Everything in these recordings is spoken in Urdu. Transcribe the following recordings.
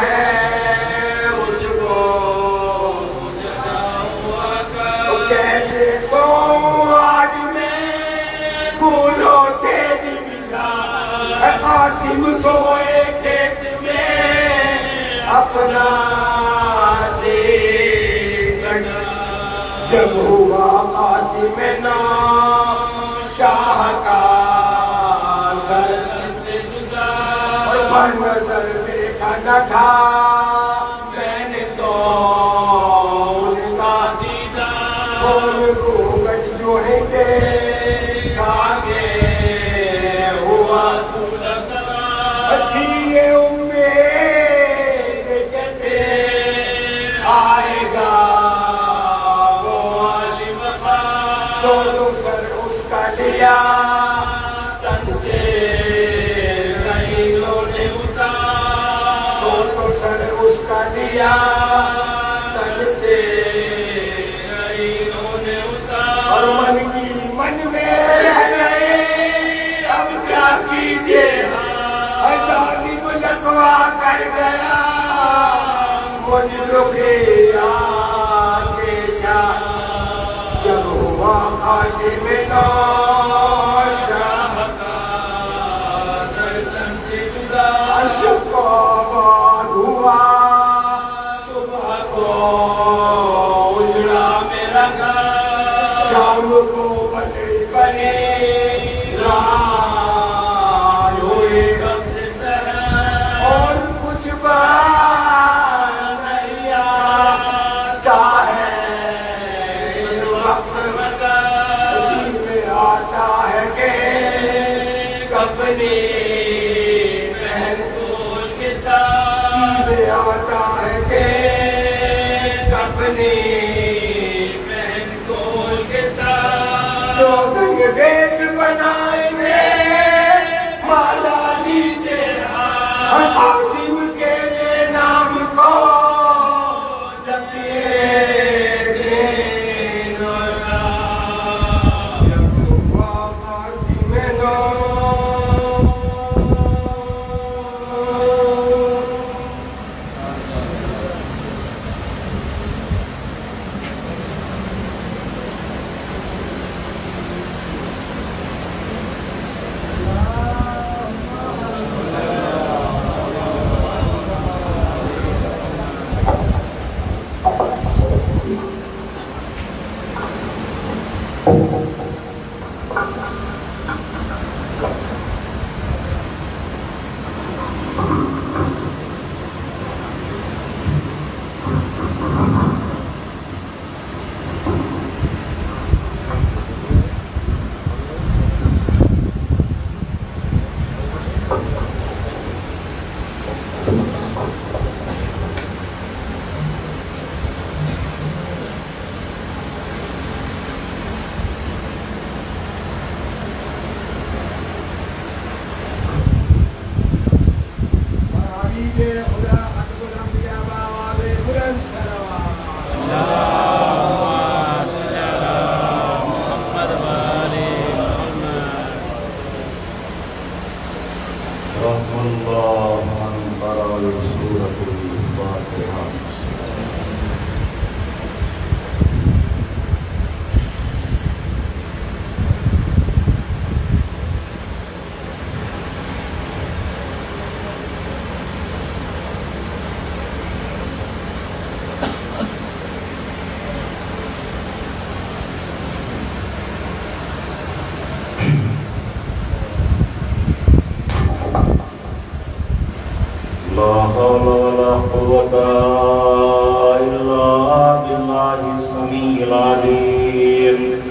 ہے اس کو کیسے سوؤں آج میں پھولوں سے دل بچھا قاسم سوئے کھیت میں اپنا عزیز بنا جب ہوا قاسم نو شاہ کا سر سے جدا اور بنظر دیکھا نہ تھا میں نے تو ان کا دیدار کون روگٹ جو ہے کہ آگے ہوا تھوڑا سوال تھی یہ امید کہ پھر آئے گا وہ علی وقار سو تو سر اس کا لیا تن سے نیلوں نے اتار سو تو سر اس کا لیا تن سے نیلوں نے اتار اور من کی من میں رہ گئے اب کیا کیجئے ظالم لکوا کر گیا مجھ دکھیا کے شاہ جب ہوا قاسم نو شاہ کا سر تن سے جدا عرش کو آباد ہوا صبح کو اجڑا میرا گھر شام کو بدری بنے رات ہوئے وقت سحر اور کچھ بات نہیں آتا ہے اس وقت مگر جی میں آتا ہے کہ کفنی پہن کول کے ساتھ جی میں آتا ہے کہ کفنی پہن کول کے ساتھ جو گنگ بیس بنائیں گے مالا لیجے قاسم کے لئے نام کو جب یہ دین اور رات جب ہوا قاسم نو لا حول ولا قوة إلا بالله السميع العليم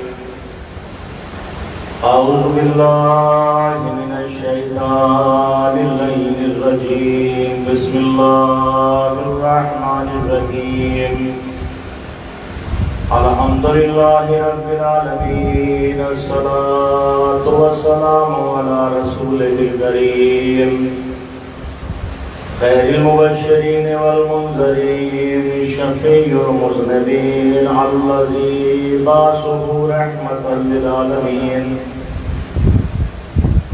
أعوذ بالله من الشيطان اللعين الرجيم بسم الله الرحمن الرحيم الحمد لله رب العالمين الصلاة والسلام على رسوله الكريم خير المبشرين والمنذرين شفيع المذنبين الذي بعثه رحمة للعالمين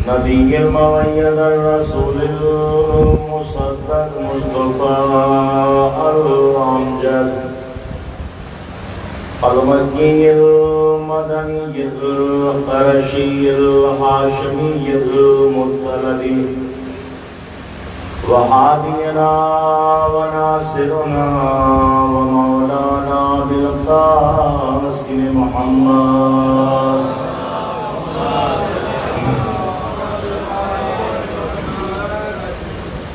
نبي المؤيد الرسول المصطفى المصدق مصطفى الأمجد المكي المدني القرشي الهاشمي المطلبي وهادينا وناصرنا ومولانا بالقاسم محمد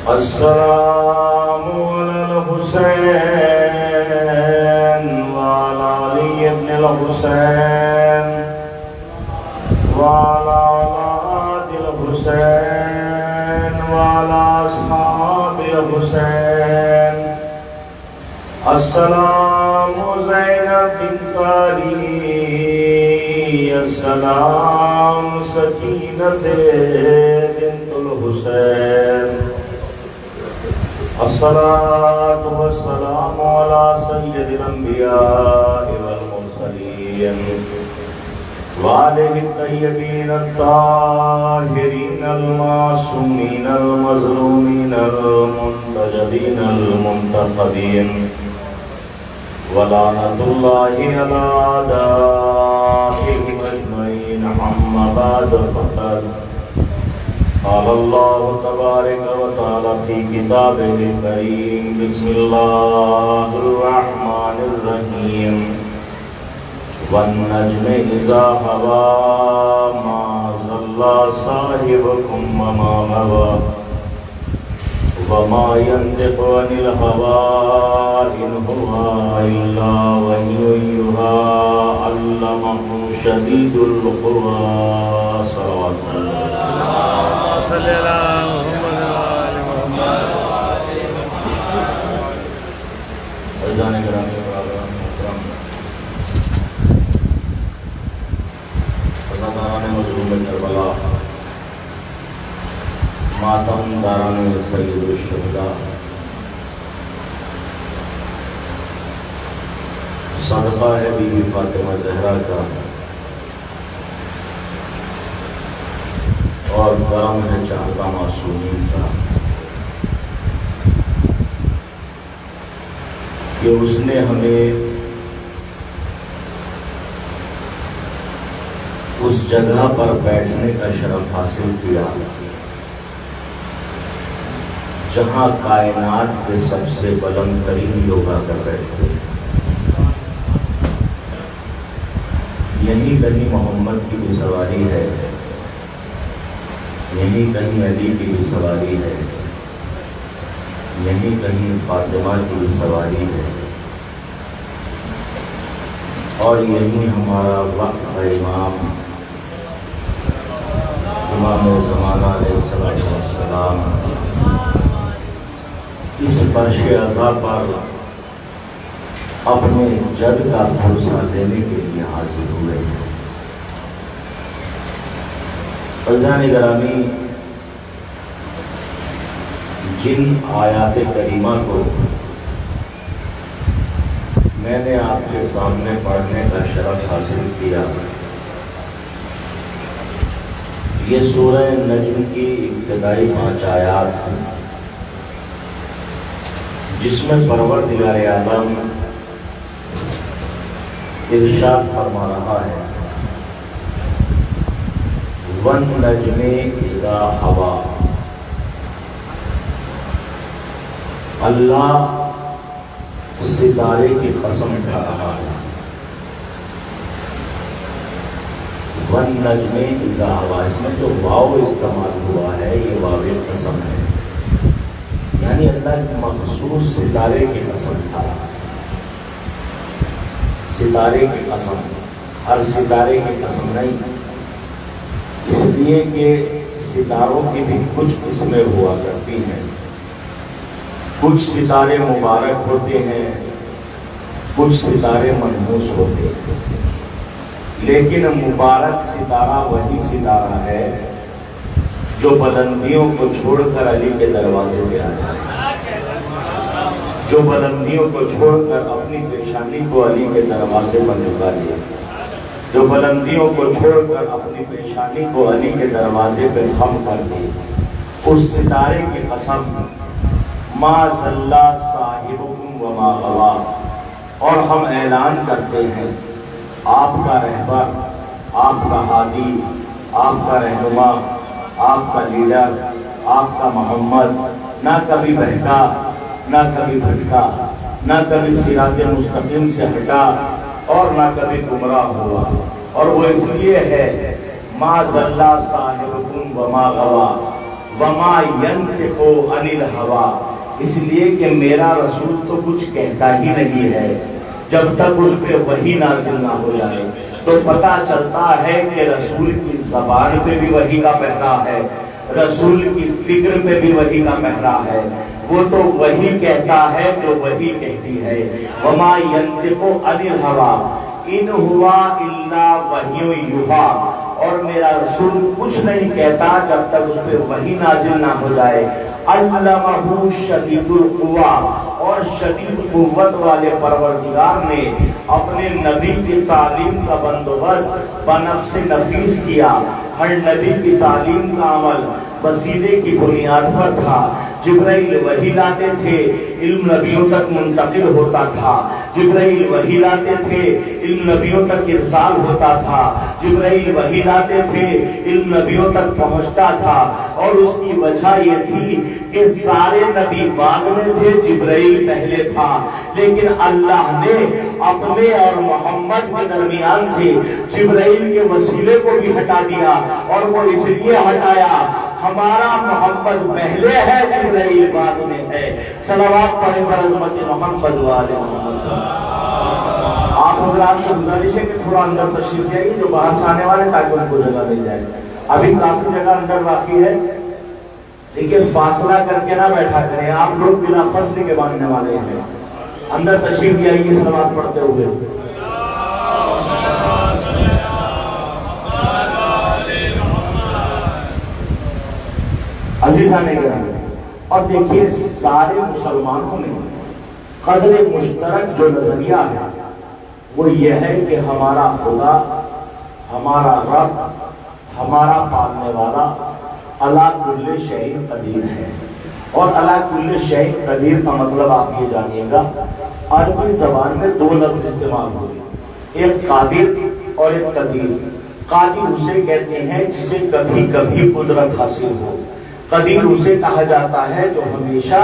السلام على الحسين وعلى علي بن الحسين وعلى أولاد الحسين وعلى أصحاب الحسين. السلام زينب بنت علي، السلام سكينة بنت الحسين. الصلاة والسلام على سيد الأنبياء والمرسلين وآله الطيبين الطاهرين المعصومين المظلومين المنتجبين المنتقبين ولعنة الله على أعدائهم أجمعين. أما بعد فقد قال الله تبارك وتعالى في كتابه الكريم: بسم الله الرحمن الرحيم. والنجم إذا هوى ما ضل صاحبكم وما غوى وما ينطق عن الهوى إن هو إلا وحي يوحى علمه شديد القوى. صلوات الله صلی اللہ محمد وآل محمد. عزیزان گرامی برادران محترم، عزاداران مظلوم کربلا، ماتم داران سید الشہداء، صدقہ ہے بی بی فاطمہ زہرا کا اور کرم ہے چاہتا معصومین کا کہ اس نے ہمیں اس جگہ پر بیٹھنے کا شرف حاصل کیا جہاں کائنات کے سب سے بلند ترین لوگ آ کر بیٹھتے ہیں. یہیں کہیں محمد کی بھی سواری ہے، یہیں کہیں علی کی بھی سواری ہے، یہیں کہیں فاطمہ کی بھی سواری ہے، اور یہیں ہمارا وقت کا امام زمانہ علیہ السلام اس فرش عزا پر اپنے جد کا بھروسہ دینے کے لیے حاضر ہوئے ہیں. عزیزان گرامی، جن آیات کریمہ کو میں نے آپ کے سامنے پڑھنے کا شرف حاصل کیا، یہ سورہ نجم کی ابتدائی 5 آیات جس میں پروردگار عالم ارشاد فرما رہا ہے: وَالنَّجْمِ إِذَا هَوَى. اللہ ستارے کی قسم کھا رہا ہے. وَالنَّجْمِ إِذَا هَوَى، اس میں جو واو استعمال ہوا ہے یہ واو قسم ہے، یعنی اللہ مخصوص ستارے کی قسم کھا رہا ہے. ستارے کی قسم، ہر ستارے کی قسم نہیں، اس لیے کہ ستاروں کی بھی کچھ قسمیں ہوا کرتی ہیں. کچھ ستارے مبارک ہوتے ہیں، کچھ ستارے منحوس ہوتے ہیں، لیکن مبارک ستارہ وہی ستارہ ہے جو بلندیوں کو چھوڑ کر علی کے دروازے پہ آیا، جو بلندیوں کو چھوڑ کر اپنی پیشانی کو علی کے دروازے پر جھکا لیا، جو بلندیوں کو چھوڑ کر اپنی پیشانی کو علی کے دروازے پر خم کر دی. اس ستارے کی قسم ما ضل صاحبکم وما غوا، اور ہم اعلان کرتے ہیں آپ کا رہبر، آپ کا ہادی، آپ کا رہنما، آپ کا لیڈر، آپ کا محمد نہ کبھی بہکا، نہ کبھی بھٹکا، نہ کبھی صراط مستقیم سے ہٹا، اور نہ کبھی گمراہ ہوا، اور وہ اس لیے ہے ما ضل صاحبکم وما غوا وما ینطق عن الہوی، اس لیے کہ میرا رسول تو کچھ کہتا ہی نہیں ہے جب تک اس پہ وحی نازل نہ ہو جائے۔ تو پتہ چلتا ہے کہ رسول کی زبان پہ بھی وحی کا پہرا ہے، رسول کی فکر پہ بھی وحی کا پہرا ہے، وہ تو وہی کہتا ہے جو وہی کہتی ہے۔ وما ینطق عن الہوی ان ہوا الا وحی یوحی، اور میرا رسول کچھ نہیں کہتا جب تک اس پہ وحی نازل نہ ہو جائے۔ علمہ شدید القویٰ، اور شدید قوت والے پروردگار نے اپنے نبی کی تعلیم کا بندوبست بنفس نفیس کیا۔ ہر نبی کی تعلیم کا عمل وسیلے کی بنیاد پر تھا۔ جبرائیل وحی لاتے تھے، علم نبیوں تک منتقل ہوتا تھا۔ جبرائیل وحی لاتے تھے، علم نبیوں تک ارسال ہوتا تھا۔ جبرائیل وحی لاتے تھے، علم نبیوں تک پہنچتا تھا، اور اس کی وجہ یہ تھی کہ سارے نبی بعد میں تھے، جبرائیل پہلے تھا، لیکن اللہ نے اپنے اور محمد کے درمیان سے جبرائیل کے وسیلے کو بھی ہٹا دیا، اور وہ اس لیے ہٹایا ہمارا محمد پہلے ہے، جبرائیل بعد میں ہے۔ صلوات پڑھیں پر عظمت محمد والے محمد۔ آپ حضرات سے گزارش ہے کہ تھوڑا اندر تشریف لے آئیے جو باہر سے آنے والے، تاکہ ان کو جگہ مل جائے۔ ابھی کافی جگہ اندر باقی ہے، لیکن فاصلہ کر کے نہ بیٹھا کریں، آپ لوگ بلا فصل کے ماننے والے ہیں۔ اندر تشریف لے آئیے صلوات پڑھتے ہوئے۔ عزیزان گرامی، اور دیکھیے سارے مسلمانوں میں قدر مشترک جو نظریہ ہے وہ یہ ہے کہ ہمارا خدا، ہمارا رب، ہمارا پالنے والا علی کل شیء قدیر ہے۔ اور علی کل شیء قدیر کا مطلب آپ یہ جانیے گا، عربی زبان میں دو لفظ استعمال ہوئے، ایک قادر اور ایک قدیر۔ قادر اسے کہتے ہیں جسے کبھی کبھی قدرت حاصل ہو، قدیر اسے کہا جاتا ہے جو ہمیشہ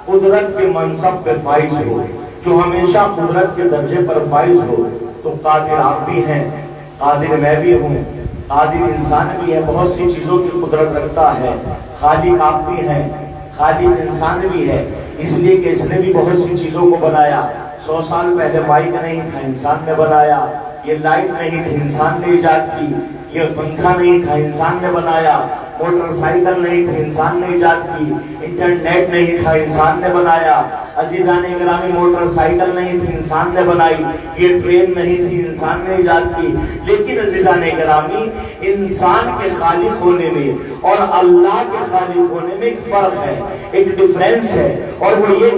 قدرت کے منصب پہ فائز ہو، جو ہمیشہ قدرت کے درجے پر فائز ہو۔ تو قادر آپ بھی ہیں، قادر میں بھی ہوں، قادر انسان بھی ہے، بہت سی چیزوں کی قدرت رکھتا ہے۔ خالق آپ بھی ہیں، خالق انسان بھی ہے، اس لیے کہ اس نے بھی بہت سی چیزوں کو بنایا۔ 100 سال پہلے مائک نہیں تھا، انسان نے بنایا۔ یہ لائٹ نہیں تھی، انسان نے ایجاد کی۔ یہ پنکھا نہیں تھا، انسان نے بنایا۔ موٹر سائیکل نہیں تھی، انسان نے ایجاد کی۔ انٹرنیٹ نہیں تھا، انسان نے بنایا۔ عزیزان گرامی، موٹر سائیکل نہیں تھی، انسان نے بنائی۔ یہ ٹرین نہیں تھی، انسان نے ایجاد کی۔ لیکن عزیزان گرامی، انسان کے خالق ہونے میں اور اللہ کے خالق ہونے میں ایک فرق ہے، ایک ڈیفرنس ہے، اور وہ یہ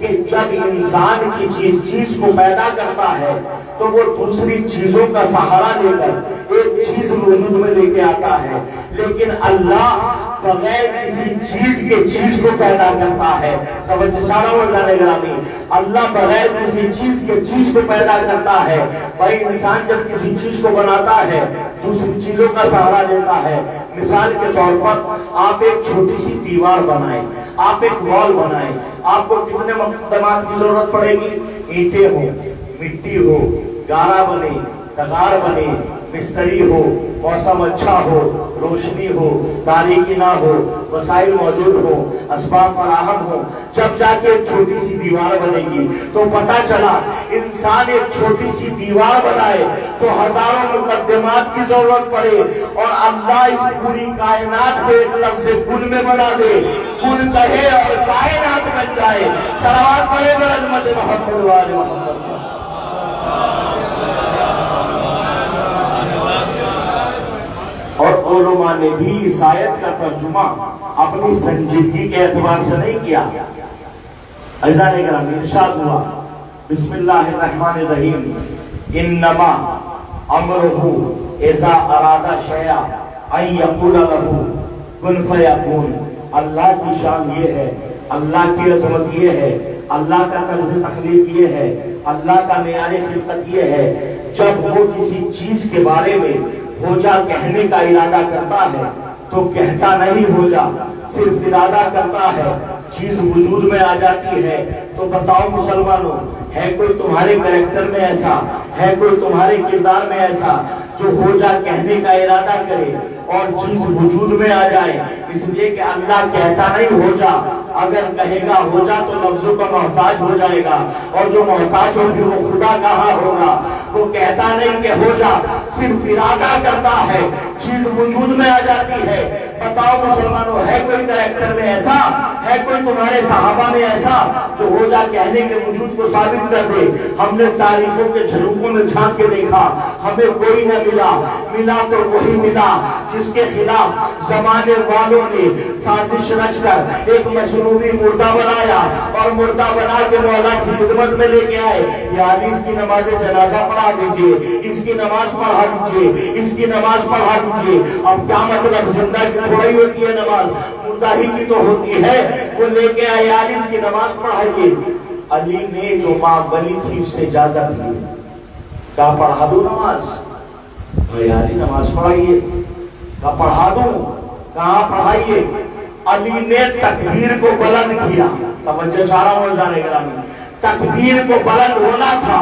کہ جب انسان کی چیز کو پیدا کرتا ہے تو وہ دوسری چیزوں کا سہارا لے کر ایک چیز وجود میں لے کے آتا ہے، لیکن اللہ بغیر کسی چیز کے چیز کو پیدا کرتا ہے۔ توجہ سارا جانے گرامی، اللہ بغیر کسی چیز کے چیز کو پیدا کرتا ہے۔ بھائی انسان جب کسی چیز کو بناتا ہے دوسری چیزوں کا سہارا لیتا ہے۔ مثال کے طور پر آپ ایک چھوٹی سی دیوار بنائیں، آپ ایک وال بنائیں، آپ کو کتنے مقدمات کی ضرورت پڑے گی؟ اینٹیں ہو، مٹی ہو، گارا بنے، تغار بنے، مستری ہو، موسم اچھا ہو، روشنی ہو، تاریکی نہ ہو، وسائل موجود ہو، اسباب فراہم ہو، جب جا کے ایک چھوٹی سی دیوار بنے گی۔ تو پتا چلا انسان ایک چھوٹی سی دیوار بنائے تو ہزاروں مقدمات کی ضرورت پڑے، اور اللہ اس پوری کائنات کو ایک لفظ کن میں بنا دے، کن کہے اور کائنات بن جائے۔ صلوات پڑھے برحمت محمد والے محمد۔ اور علماء نے بھی اس آیت کا ترجمہ اپنی سنجیدگی کے اعتبار سے نہیں کیا۔ عزیزان گرامی، ارشاد ہوا بسم اللہ الرحمن الرحیم، انما امرہ اذا اراد شیئا ان یقول لہ کن فیکون۔ اللہ کی شان یہ ہے اللہ کی عظمت یہ ہے، اللہ کا طرز تخلیق یہ ہے، اللہ کا معیار خلقت یہ ہے، جب وہ کسی چیز کے بارے میں ہو جا کہنے کا ارادہ کرتا ہے تو کہتا نہیں ہو جا، صرف ارادہ کرتا ہے، چیز وجود میں آ جاتی ہے۔ تو بتاؤ مسلمانوں، ہے کوئی تمہارے کریکٹر میں ایسا، ہے کوئی تمہارے کردار میں ایسا جو ہو جا کہنے کا ارادہ کرے اور چیز وجود میں آ جائے؟ اس لیے کہ اللہ کہتا نہیں ہو جا، اگر کہے گا ہو جا تو لفظوں کا محتاج ہو جائے گا، اور جو محتاج ہو پھر وہ خدا کہاں ہوگا؟ وہ کہتا نہیں کہ ہو جا، صرف ارادہ کرتا ہے، چیز وجود میں آ جاتی ہے۔ بتاؤ مسلمانوں، ہے کوئی کریکٹر میں ایسا، ہے کوئی تمہارے صحابہ میں ایسا جو ہو جا کہنے کے وجود کو ثابت کر دے؟ ہم نے تاریخوں کے جھروکوں میں جھانک کے دیکھا، ہمیں کوئی نہ ملا تو وہی ملا جس کے خلاف زمانے والوں نے سازش رچ کر ایک مصنوعی مردہ بنایا، اور مردہ بنا کے مولا کی خدمت میں لے کے آئے، یعنی اس کی نماز جنازہ پڑھا دیجیے، اس کی نماز پڑھا دیجیے، اس کی نماز پڑھا دیجیے۔ اب کیا مطلب؟ زندہ کی تھوڑا ہی ہوتی ہے نماز، مردہ ہی کی تو ہوتی ہے۔ وہ لے کے آئے، یعنی اس کی نماز پڑھائیے۔ علی نے جو ماں ولی تھی اس سے اجازت لی، کہا پڑھا دو نماز، یعنی نماز پڑھائیے، کہا پڑھا دوں، کہاں پڑھائیے۔ علی نے تکبیر کو بلند کیا، توجہ چاہ رہا ہوں جانے گرامی، تکبیر کو بلند ہونا تھا،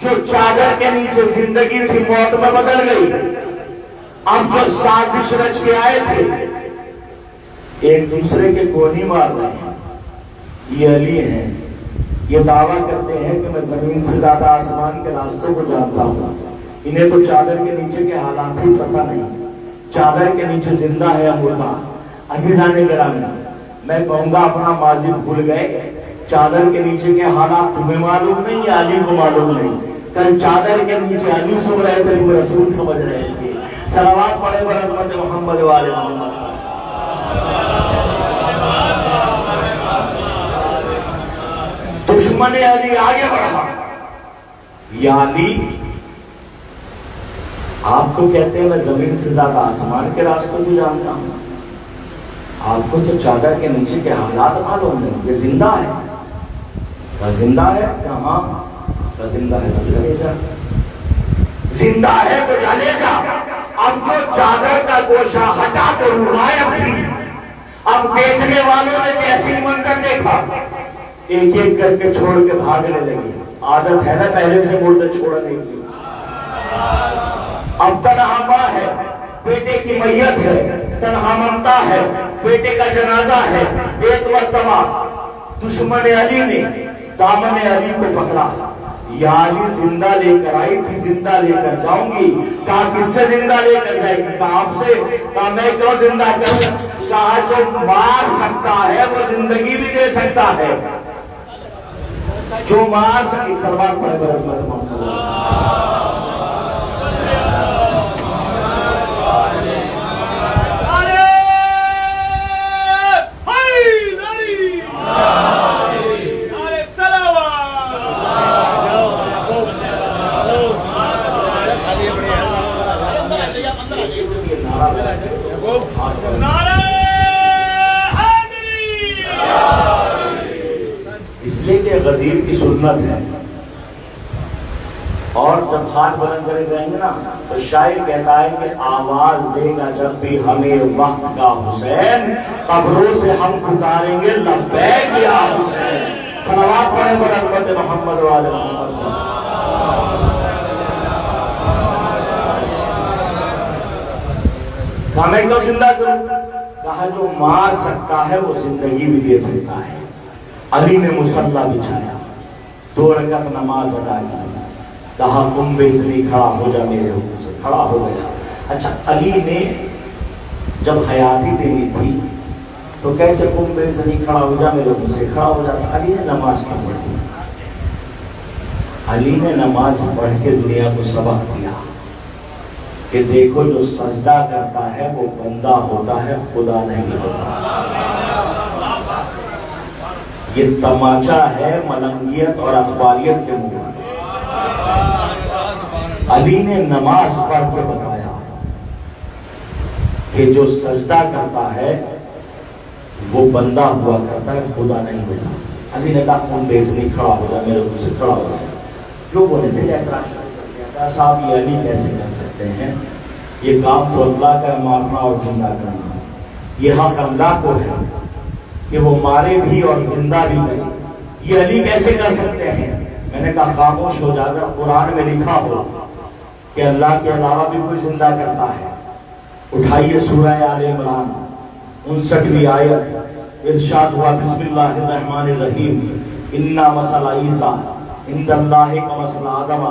جو چادر کے نیچے زندگی تھی موت میں بدل گئی۔ اب جو سازش رچ کے آئے تھے ایک دوسرے کے گونی مار رہے ہیں، یہ علی ہیں، یہ دعویٰ کرتے ہیں کہ میں زمین سے زیادہ آسمان کے راستوں کو جانتا ہوں، انہیں تو چادر کے نیچے کے حالات ہی پتہ نہیں، چادر کے نیچے زندہ ہے مردہ۔ عزیزان گرامی، میں کہوں گا اپنا ماضی بھول گئے، چادر کے نیچے کے حالات تمہیں معلوم نہیں یا علی کو معلوم نہیں؟ کل چادر کے نیچے علی سو رہے تھے، تم رسول سمجھ رہے تھے۔ صلوات پڑھے برحمت محمد والے محمد۔ دشمن علی آگے بڑھا، یا علی آپ تو کہتے ہیں میں زمین سے زیادہ آسمان کے راستوں کو جانتا ہوں، آپ کو تو چادر کے نیچے کے حالات معلوم نہیں، یہ زندہ ہے، کہا زندہ ہے، کہاں؟ کہا زندہ ہے تو چلے جا، زندہ ہے تو چلے جا۔ اب جو چادر کا گوشہ ہٹا تو غائب تھی، اب دیکھنے والوں نے کیسی منظر دیکھا، ایک ایک کر کے چھوڑ کے بھاگنے لگے۔ عادت ہے نا پہلے سے مردے چھوڑنے کی۔ اب تنہا ماں ہے، بیٹے کی میت ہے، تنہا ممتا ہے، بیٹے کا جنازہ ہے۔ ایک مرتبہ دشمن علی نے دامن علی کو پکڑا، یا علی زندہ لے کر آئی تھی، زندہ لے کر جاؤں گی۔ کہا کس سے زندہ لے کر جائے گی؟ کہا آپ سے۔ کہا میں کیوں زندہ کروں؟ کہا جو مار سکتا ہے وہ زندگی بھی دے سکتا ہے، جو مار سکے۔ سلمان پڑھے برحمت محمد۔ اس لیے کہ غدیر کی سنت ہے، اور جب ہاتھ بلند کرے جائیں گے نا تو شاعر کہتا ہے کہ آواز دے گا جب بھی ہمیں وقت کا حسین، قبروں سے ہم پکاریں گے لبیک یا حسین۔ صلوات پڑھیں برحمت محمد والے محمد۔ کہا میں کیوں زندہ کروں؟ کہا جو مار سکتا ہے وہ زندگی بھی دے سکتا ہے۔ علی نے مصلی بچھایا، 2 رکعت نماز ادا کی، کہا تم بے اذنی کھڑا ہو جا، میرے حکم سے کھڑا ہو گیا۔ اچھا علی نے جب حیاتی دینی تھی تو کہتے تم بے اذنی کھڑا ہو جا، میرے حکم سے کھڑا ہو جاتا۔ علی نے نماز کیوں پڑھی؟ علی نے نماز پڑھ کے دنیا کو سبق دیا کہ دیکھو جو سجدہ کرتا ہے وہ بندہ ہوتا ہے، خدا نہیں ہوتا۔ یہ تماچا ہے ملنگیت اور اخباریت کے منہ۔ علی نے نماز پڑھ کے بتایا کہ جو سجدہ کرتا ہے وہ بندہ ہوا کرتا ہے، خدا نہیں ہوتا۔ علی نے کہا کون بیزنی کھڑا ہو جائے، میرے منہ سے کھڑا ہو جائے۔ لوگوں نے پھر اعتراض شروع کر دیا، کہا صاحب یہ علی کیسے کر سکتے ہیں، یہ کام تو اللہ کا مارنا اور زندہ کرنا، یہ حق اللہ کو ہے کہ وہ مارے بھی اور زندہ بھی کرے، یہ علی کیسے کر سکتے ہیں؟ میں نے کہا خاموش ہو جا کر قرآن میں لکھا ہو کہ اللہ کے علاوہ بھی کوئی زندہ کرتا ہے۔ اٹھائیے سورہ آل عمران 59ویں آیت، ارشاد ہوا بسم اللہ الرحمن الرحیم، انا مثل عیسیٰ عند اللہ کمثل آدم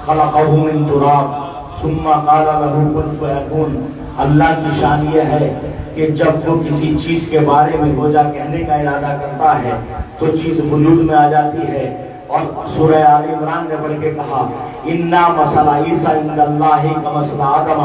خلقہ من تراب ثم قال له کن فیکون۔ اللہ کی شان یہ ہے کہ جب وہ کسی چیز کے بارے میں ہو جا کہنے کا ارادہ کرتا ہے تو چیز وجود میں آ جاتی ہے۔ اور سورہ آل عمران نے پڑھ کے کہا انا مثل عیسیٰ عند اللہ کمثل آدم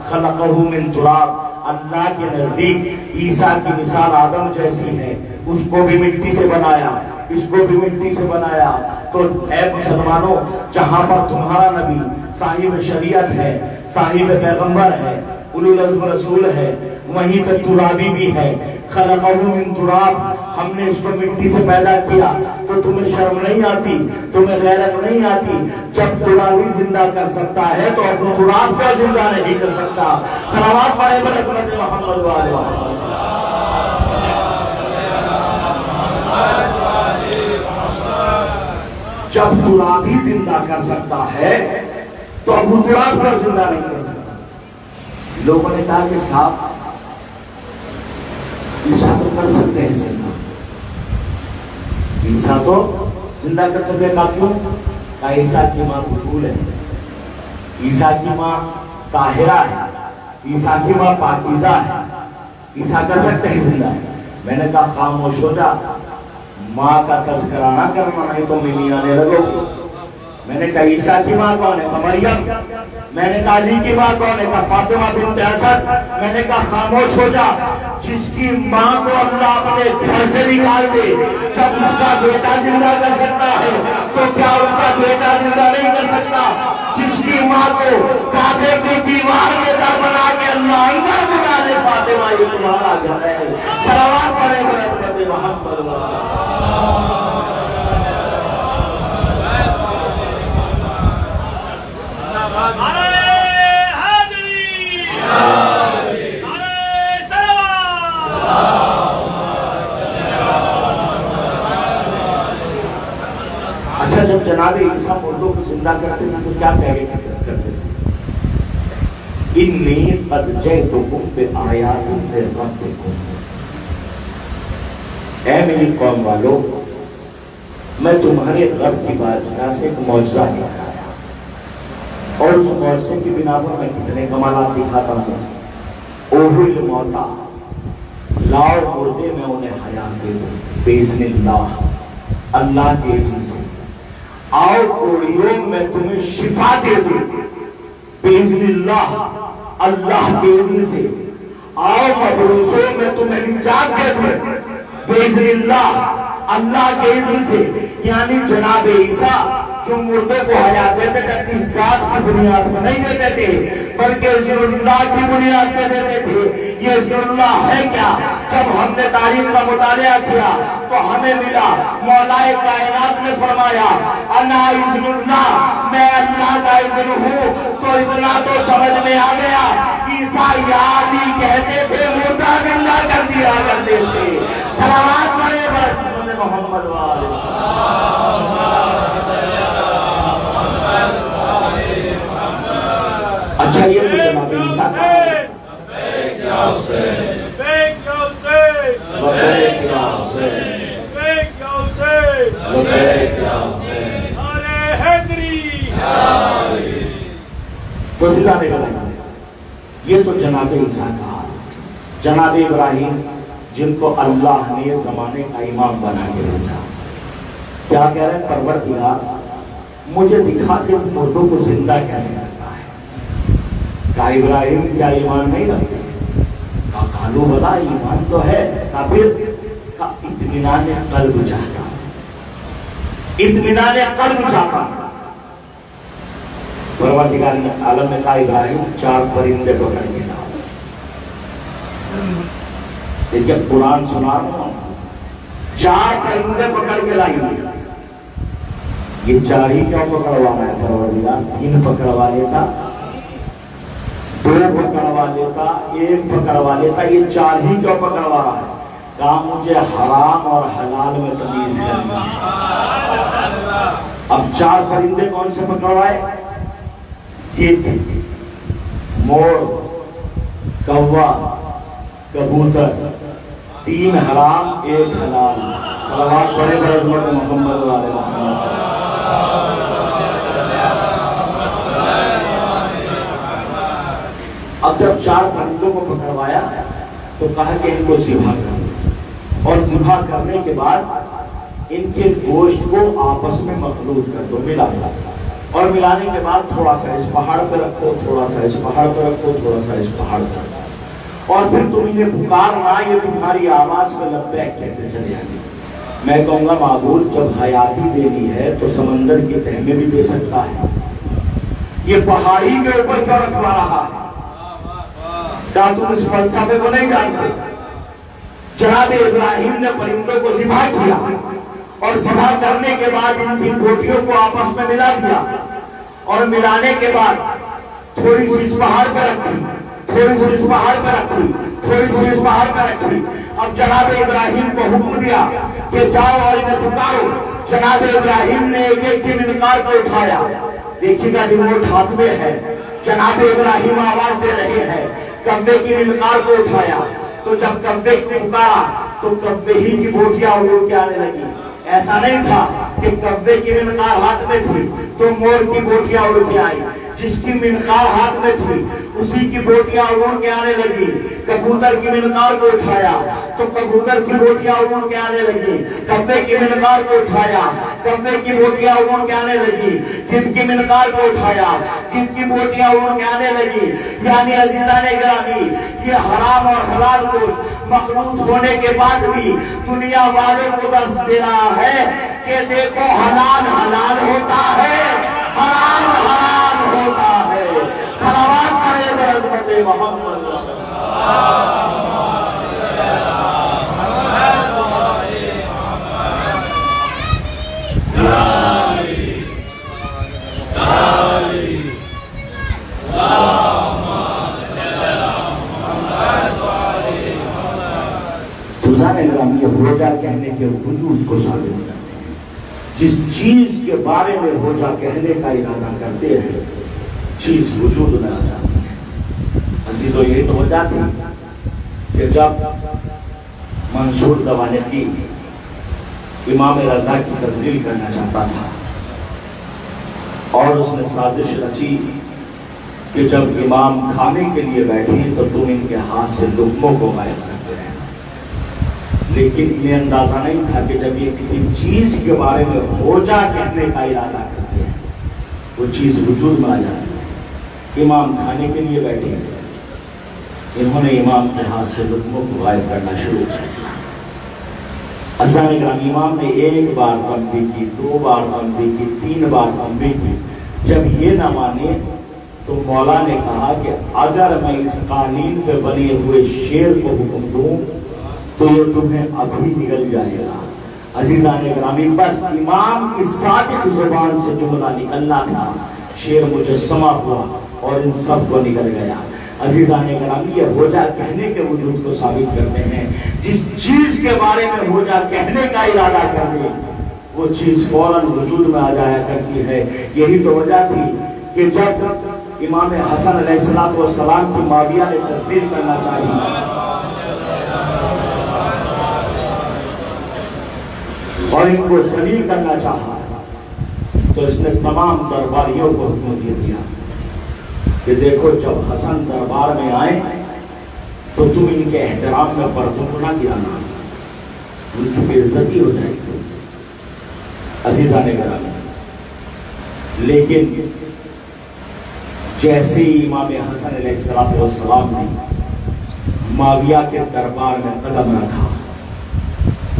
خلقہ من تراب، اللہ کے نزدیک عیسیٰ کی مثال آدم جیسی ہے، اس کو بھی مٹی سے بنایا، اس کو بھی مٹی سے بنایا۔ تو اے مسلمانوں، جہاں پر تمہارا نبی صاحب شریعت ہے، صاحب پیغمبر ہے، اولو العزم رسول ہے، وہیں پہ ترابی بھی ہے، خلقہ من تراب، ہم نے اس کو مٹی سے پیدا کیا۔ تو تمہیں شرم نہیں آتی، تمہیں غیرت نہیں آتی؟ جب ترابی زندہ کر سکتا ہے تو اپنے تراب کا زندہ نہیں کر سکتا؟ صلوات پڑھے برکت محمد وآلہ محمد۔ جب ترابی زندہ کر سکتا ہے تو ابو تراب کا زندہ نہیں کر سکتا۔ لوگوں نے کہا کہ صاحب عیسیٰ تو کر سکتے ہیں زندہ، عیسیٰ تو زندہ کر سکتے ہیں، کیوں؟ کہ عیسیٰ کی ماں بطول ہے، عیسیٰ کی ماں طاہرہ ہے، عیسیٰ کی ماں پاکیزہ ہے، عیسیٰ کر سکتے ہیں زندہ۔ میں نے کہا خاموش ہو جا، ماں کا تذکرہ نہ کرنا نہیں تو ملی آنے لگو گی۔ میں نے کہا عیسیٰ کی ماں کون ہے؟ مریم۔ میں نے کہا علی کی ماں کون ہے؟ فاطمہ بنت اسد۔ میں نے کہا خاموش ہو جا، جس کی ماں کو اللہ اپنے گھر سے نکال دے، جب اس کا بیٹا زندہ کر سکتا ہے تو کیا اس کا بیٹا زندہ نہیں کر سکتا؟ جس کی ماں کو کعبے کی دیوار میں در بنا کے اللہ اندر بنا دے، فاطمہ یہ تمہارا گھر ہے۔ صلوات پڑھیں برکت محمد۔ اچھا، جب جناب عیسیٰ مردوں کو زندہ کرتے تھے تو کیا کہہ کرتے تھے؟ انی قد جئتکم بآیات من ربکم، اے میری قوم والو، میں تمہارے رب کی بارگاہ سے ایک معجزہ لے کر آیا، اور اس معجزے کی بنا پر میں کتنے کمالات دکھاتا ہوں۔ اوہل موتا، لاؤ مردے میں انہیں حیات دے دوں باذن اللہ، اللہ کے اذن سے۔ آؤ کوڑیوں میں تمہیں شفا دے دوں باذن اللہ، اللہ کے اذن سے۔ آؤ مبروسوں میں تمہیں نجات دے دوں باذن اللہ، اللہ کے اذن سے۔ یعنی جناب عیسیٰ جو مردوں کو حیات دیتے تھے اپنی ذات کی بنیاد پر نہیں دیتے تھے، بلکہ اذن اللہ کی بنیاد پہ دیتے تھے۔ یہ اذن اللہ ہے کیا؟ جب ہم نے تاریخ کا مطالعہ کیا تو ہمیں ملا مولا کائنات نے فرمایا انا اذن اللہ، میں اللہ کا اذن ہوں۔ تو اتنا تو سمجھ میں آ گیا، عیسیٰ یاد ہی کہتے تھے، مردہ زندہ کر دیا کرتے تھے۔ صلوات پڑھے برکت محمد والے۔ اچھا، یہ تو جناب عیسیٰ کا یہ تو جناب عیسیٰ کا جناب ابراہیم جن کو اللہ نے زمانے کا امام بنا کے بھیجا، کیا کہہ رہے ہیں؟ پروردگار مجھے دکھا کہ مردوں کو زندہ کیسے کرتا ہے۔ کہا ابراہیم کیا ایمان نہیں رکھتے؟ کہا قالوا بلا، ایمان تو ہے۔ کہا پھر؟ کہا اطمینان قلب چاہتا، اطمینان قلب چاہتا۔ پروردگار عالم نے کہا ابراہیم 4 پرندے پکڑ کے لاؤ۔ دیکھیے قرآن سنا رہا ہوں، 4 پرندے پکڑ کے لائی، یہ 4 ہی کیوں پکڑوا رہا ہے پروردگار؟ 3 پکڑوا لیتا، 2 پکڑوا لیتا، 1 پکڑوا لیتا، یہ 4 ہی کیوں پکڑوا رہا ہے؟ کہا مجھے حرام اور حلال میں تمیز کرنا ہے۔ اب 4 پرندے کون سے پکڑوائے؟ مور، کوا، کبوتر، 3 حرام 1 حلال۔ صلوات پڑھے برعظمت محمد والے محمد۔ اب جب 4 پرندوں کو پکڑوایا تو کہا کہ ان کو ذبح کرو، اور ذبح کرنے کے بعد ان کے گوشت کو آپس میں مخلوط کر دو، ملا دو، اور ملانے کے بعد تھوڑا سا اس پہاڑ پہ رکھو، تھوڑا سا اس پہاڑ پہ رکھو، تھوڑا سا اس پہاڑ پہ رکھو، اور پھر تم انہیں پکارنا، یہ تمہاری آواز میں لبیک کہتے چلے آئیں گے۔ میں کہوں گا معبود جب حیاتی دینی ہے تو سمندر کی تہ میں بھی دے سکتا ہے، یہ پہاڑی کے اوپر کیوں رکھوا رہا ہے؟ کیا تم اس فلسفے کو نہیں جانتے؟ جناب ابراہیم نے پرندوں کو ذبح کیا، اور ذبح کرنے کے بعد ان کی بوٹیوں کو آپس میں ملا دیا، اور ملانے کے بعد تھوڑی سی اس پہاڑ پہ رکھی، تھوڑی سی اس پہاڑ پہ رکھی، تھوڑی سی اس پہاڑ پہ رکھی۔ اب جناب ابراہیم کو حکم دیا کہ جاؤ اور انہیں پکارو۔ جناب ابراہیم نے ایک ایک کی منقار کو اٹھایا، دیکھیے گا ریموٹ ہاتھ میں ہے، جناب ابراہیم آواز دے رہے ہیں، کوے کی منقار کو اٹھایا، تو جب کوے کو پکارا تو کوے ہی کی بوٹیاں اڑ کے آنے لگی۔ ایسا نہیں تھا کہ کوے کی منقار ہاتھ میں تھی تو مور کی بوٹیاں اڑ کے آئی، جس کی منقار ہاتھ میں تھی اسی کی بوٹیاں اڑ کے آنے لگی۔ کبوتر کی منقار کو اٹھایا تو کبوتر کی بوٹیاں اڑ کے آنے لگی۔ کوے کی منقار کو اٹھایا، کوے کی بوٹیاں اڑ کے آنے لگی۔ گدھ کی منقار کو اٹھایا، گدھ کی بوٹیاں اڑ کے آنے لگی۔ یعنی عزیزان گرامی، یہ حرام اور حلال گوشت مخلوط ہونے کے بعد بھی دنیا والوں کو درس دے رہا ہے کہ دیکھو حلال حلال ہوتا ہے، حرام حرام ہوتا ہے۔ صلوات پڑھے برحمت محمد۔ یہ روجہ کہنے کے وجود کو ثابت کرتے ہیں۔ جس چیز کے بارے میں روجہ کہنے کا ارادہ کرتے ہیں چیز وجود میں آ جاتی ہے۔ عزیزو یہی تو وجہ تھی کہ جب منصور دوانقی امام رضا کی تذلیل کرنا چاہتا تھا اور اس نے سازش رچی کہ جب امام کھانے کے لیے بیٹھے تو تم ان کے ہاتھ سے لقموں کو غائب کرتے رہنا، لیکن انہیں اندازہ نہیں تھا کہ جب یہ کسی چیز کے بارے میں روجہ کہنے کا ارادہ کرتے ہیں وہ چیز وجود میں آ جاتی ہے۔ امام کھانے کے لیے بیٹھے، انہوں نے امام کے ہاتھ سے لقموں کو غائب کرنا شروع کر دیا۔ عزیزان گرامی، امام نے 1 بار تنبیہ کی، 2 بار تنبیہ کی، 3 بار تنبیہ کی۔ جب یہ نہ مانے تو مولا نے کہا کہ اگر میں اس قالین پہ بنے ہوئے شیر کو حکم دوں تو یہ تمہیں ابھی نکل جائے گا۔ عزیزان گرامی، بس امام کی صادق زبان سے جملہ نکلنا تھا، شیر مجسمہ ہوا اور ان سب کو نکل گیا۔ عزیزان گرامی، یہ روجہ کہنے کے وجود کو ثابت کرتے ہیں۔ جس چیز کے بارے میں روجہ کہنے کا ارادہ کر دیں وہ چیز فوراً وجود میں آ جایا کرتی ہے۔ یہی تو وجہ تھی کہ جب امام حسن علیہ السلام کی معاویہ نے تصویر کرنا چاہی اور ان کو ذلیل کرنا چاہا تو اس نے تمام درباریوں کو حکم دے دیا کہ دیکھو جب حسن دربار میں آئے تو تم ان کے احترام میں پرتم نہ گرانا، ان کی بے عزتی ہو جائے گی۔ عزیزان گرامی، لیکن جیسے ہی امام حسن علیہ السلام نے معاویہ کے دربار میں قدم رکھا،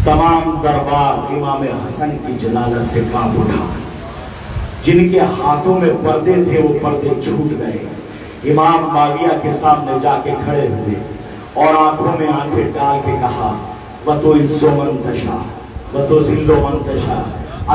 تمام دربار امام حسن کی جلالت سے کانپ اٹھا۔ جن کے ہاتھوں میں پردے تھے وہ پردے چھوٹ گئے۔ امام معاویہ کے سامنے جا کے کھڑے ہوئے اور آنکھوں میں آنکھیں ڈال کے کہا وَتُعِزُّ مَن تَشَاءُ وَتُذِلُّ مَن تَشَاءُ،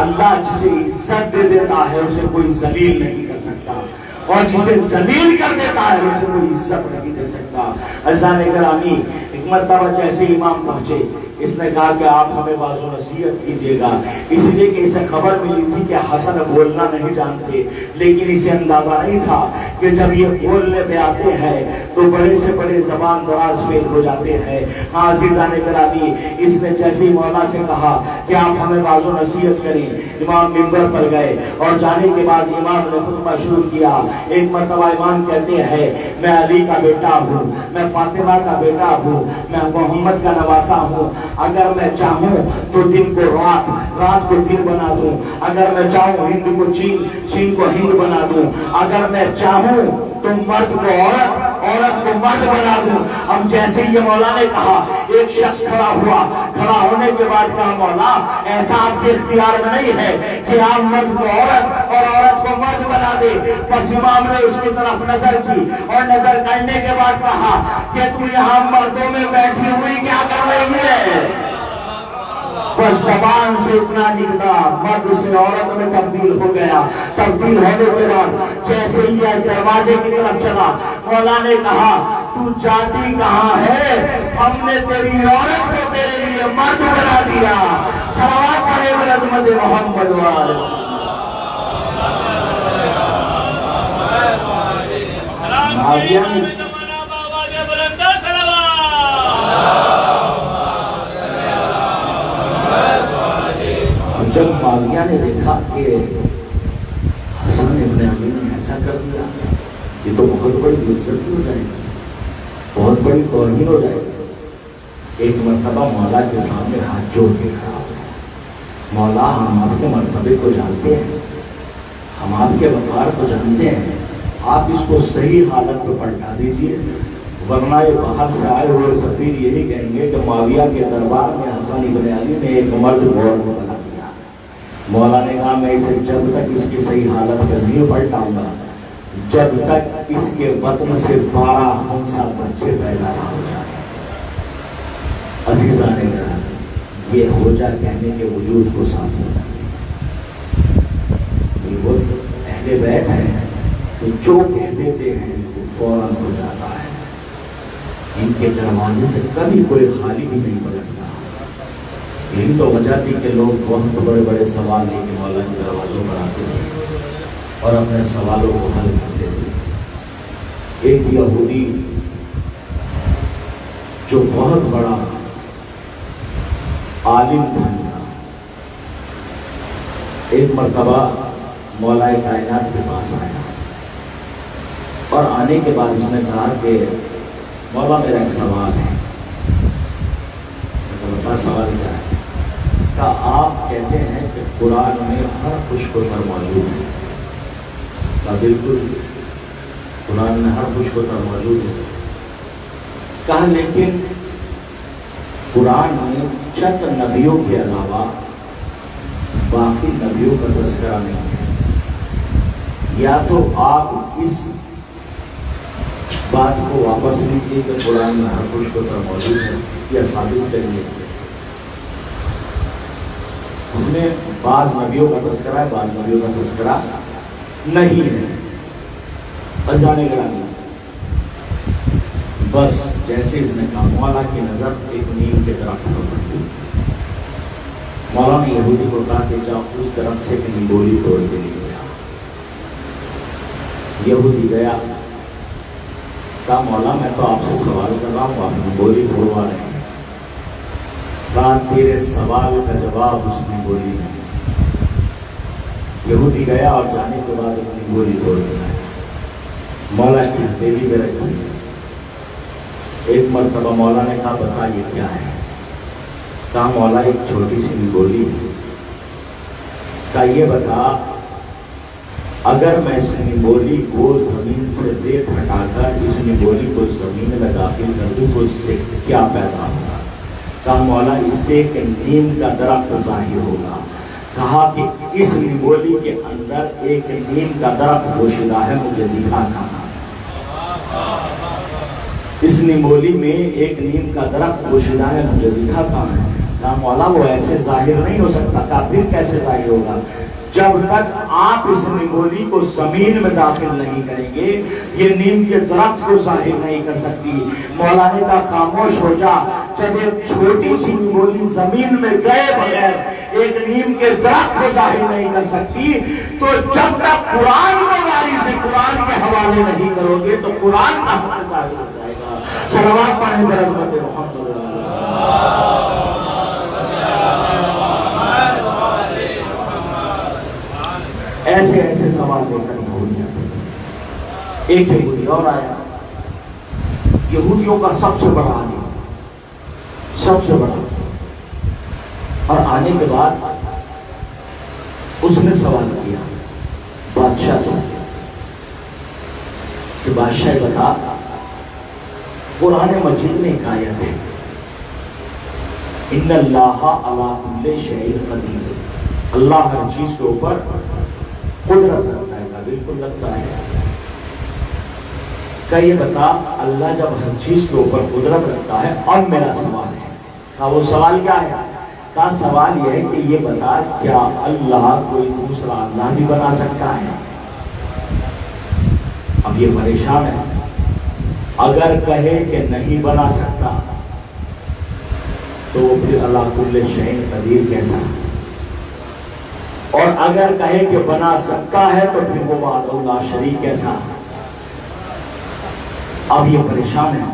اللہ جسے عزت دے دیتا ہے اسے کوئی ذلیل نہیں کر سکتا، اور جسے ذلیل کر دیتا ہے اسے کوئی عزت نہیں دے سکتا۔ عزیزان گرامی، ایک مرتبہ جیسے امام پہنچے، اس نے کہا کہ آپ ہمیں واعظ و نصیحت کیجیے گا، اس لیے کہ اسے خبر ملی تھی کہ حسن بولنا نہیں جانتے، لیکن اسے اندازہ نہیں تھا کہ جب یہ بولنے پہ آتے ہیں تو بڑے سے بڑے زبان دراز فیل ہو جاتے ہیں۔ ہاں عزیزان گرامی، اس نے جیسے ہی مولا سے کہا کہ آپ ہمیں واعظ و نصیحت کریں، امام منبر پر گئے اور جانے کے بعد امام نے خطبہ شروع کیا۔ ایک مرتبہ امام کہتے ہیں میں علی کا بیٹا ہوں، میں فاطمہ کا بیٹا ہوں، میں محمد کا نواسا ہوں، اگر میں چاہوں تو دن کو رات، رات کو دن بنا دوں، اگر میں چاہوں ہند کو چین، چین کو ہند بنا دوں، اگر میں چاہوں تو مرد کو عورت، عورت کو مرد بنا دوں۔ اب جیسے یہ مولا نے کہا، ایک شخص کھڑا ہوا، کھڑا ہونے کے بعد کہا مولا ایسا آپ کے اختیار میں نہیں ہے کہ آپ مرد کو عورت اور عورت کو مرد بنا دے۔ بس امام نے اس کی طرف نظر کی اور نظر کرنے کے بعد کہا کہ تو یہاں مردوں میں بیٹھی ہوئی کیا کر رہی ہے؟ بس زبان سے اتنا نکلا، مرد سے عورت میں تبدیل ہو گیا۔ تبدیل ہونے کے بعد جیسے ہی دروازے کی طرف چلا، مولا نے کہا تو جاتی کہاں ہے؟ ہم نے تیری عورت کو تیرے لیے مرد بنا دیا۔ صلوات پڑھے عظمت محمد والے۔ جب معاویہ نے دیکھا کہ حسن ابن علی نے ایسا کر دیا، یہ تو بہت بڑی عزت ہو جائے گی، بہت بڑی توہین ہو جائے گی۔ ایک مرتبہ مولا کے سامنے ہاتھ جوڑ کے کھڑا ہو گیا، مولا ہم آپ کے مرتبے کو جانتے ہیں، ہم آپ کے وقار کو جانتے ہیں، آپ اس کو صحیح حالت پہ پلٹا دیجئے، ورنہ یہ باہر سے آئے ہوئے سفیر یہی کہیں گے کہ معاویہ کے دربار میں حسن ابن علی نے ایک مرد گور کو بنا دیا۔ مولا نے کہا میں اسے جب تک اس کی صحیح حالت پہ نہیں پلٹاؤں گا جب تک اس کے بطن سے 12 خنثی بچے پیدا نہ ہو جائیں۔ عزیزان گرامی، یہ ہو جا کہنے کے وجود کو ساتھ ہوتا ہے، بالکل اہل بیت ہیں تو جو کہہ دیتے ہیں وہ فوراً ہو جاتا ہے، ان کے دروازے سے کبھی کوئی خالی بھی نہیں پلٹتا۔ یہی تو وجہ تھی کہ لوگ بہت بڑے بڑے سوال لے کے مولا کے دروازوں پر آتے تھے اور اپنے سوالوں کو حل کرتے تھے۔ ایک یہودی جو بہت بڑا عالم تھا، ایک مرتبہ مولا کائنات کے پاس آیا اور آنے کے بعد اس نے کہا کہ مولا میرا ایک سوال ہے۔ بتا سوال کیا ہے؟ کہا آپ کہتے ہیں کہ قرآن میں ہر خوش کو تر موجود ہے۔ کہا بالکل قرآن میں ہر خوش کو تر موجود ہے۔ کہا لیکن قرآن میں چند نبیوں کے علاوہ باقی نبیوں کا تذکرہ نہیں ہے، یا تو آپ اس بات کو واپس لیجیے کہ قرآن میں ہر خوش کو تر موجود ہے، یا ثابت کریے۔ اس میں بعض نبیوں کا تذکرہ ہے، بعض نبیوں کا تذکرہ نہیں ہے۔ عزیزان گرامی، بس جیسے اس نے کہا مولا کی نظر ایک نیم کے درخت پر پڑی۔ مولا نے یہودی کو کہا کہ جاؤ اس درخت سے ایک نیبولی توڑ کے لے گیا۔ یہودی گیا، کہا مولا میں تو آپ سے سوال کر رہا ہوں، آپ نیبولی توڑوا رہے ہیں۔ کہا تیرے سوال کا جواب اس نیبولی میں۔ یہودی گیا اور جانے کے بعد ایک نیبولی توڑ کے لایا۔ مولا کی ہتھیلی میں رکھی۔ ایک مرتبہ مولا نے کہا بتا یہ کیا ہے؟ کہا مولا ایک چھوٹی سی نیبولی ہے۔ کہا یہ بتا اگر میں اس نیبولی کو زمین سے ریت ہٹا کر اس نیبولی کو زمین میں داخل کر دوں تو اس سے کیا پیدا ہوگا؟ کہا مولا اس سے ایک نیم کا درخت ظاہر ہوگا۔ کہا کہ اس نیبولی کے اندر ایک نیم کا درخت پوشیدہ ہے، مجھے دکھانا۔ اس نمولی میں ایک نیم کا درخت پوشیدہ ہے، مجھے دکھا کہاں ہے؟ کہا مولا وہ ایسے ظاہر نہیں ہو سکتا۔ کہا پھر کیسے ظاہر ہوگا؟ جب تک آپ اس نمولی کو زمین میں داخل نہیں کریں گے یہ نیم کے درخت کو ظاہر نہیں کر سکتی۔ مولا نے کہا خاموش ہو جا، جب ایک چھوٹی سی نمولی زمین میں گئے بغیر ایک نیم کے درخت کو ظاہر نہیں کر سکتی، تو جب تک قرآن کو واری سے قرآن کے حوالے نہیں کرو گے تو قرآن کہاں سے ظاہر ہو جائے گا؟ صلوات پڑھیں برحمت محمد ایسے ایسے سوال لے کر یہودیاں۔ ایک یہودی اور آیا، یہودیوں کا سب سے بڑا عالم، سب سے بڑا، اور آنے کے بعد اس نے سوال کیا بادشاہ سے کہ بادشاہ بتا، قرآن مجید میں ایک آیت ہے ان اللہ علی کل شیء قدیر، اللہ ہر چیز کے اوپر قدرت رکھتا ہے۔ کا بالکل لگتا ہے کہ یہ بتا اللہ جب ہر چیز کے اوپر قدرت رکھتا ہے، اب میرا سوال ہے۔ کہا وہ سوال کیا ہے؟ کہا سوال یہ ہے کہ یہ بتا کیا اللہ کوئی دوسرا اللہ بھی بنا سکتا ہے؟ اب یہ پریشان ہے، اگر کہے کہ نہیں بنا سکتا تو وہ پھر اللہ کل شیء قدیر کیسا؟ اور اگر کہے کہ بنا سکتا ہے تو پھر وہ وحدہ لا شریک کیسا؟ اب یہ پریشان ہے۔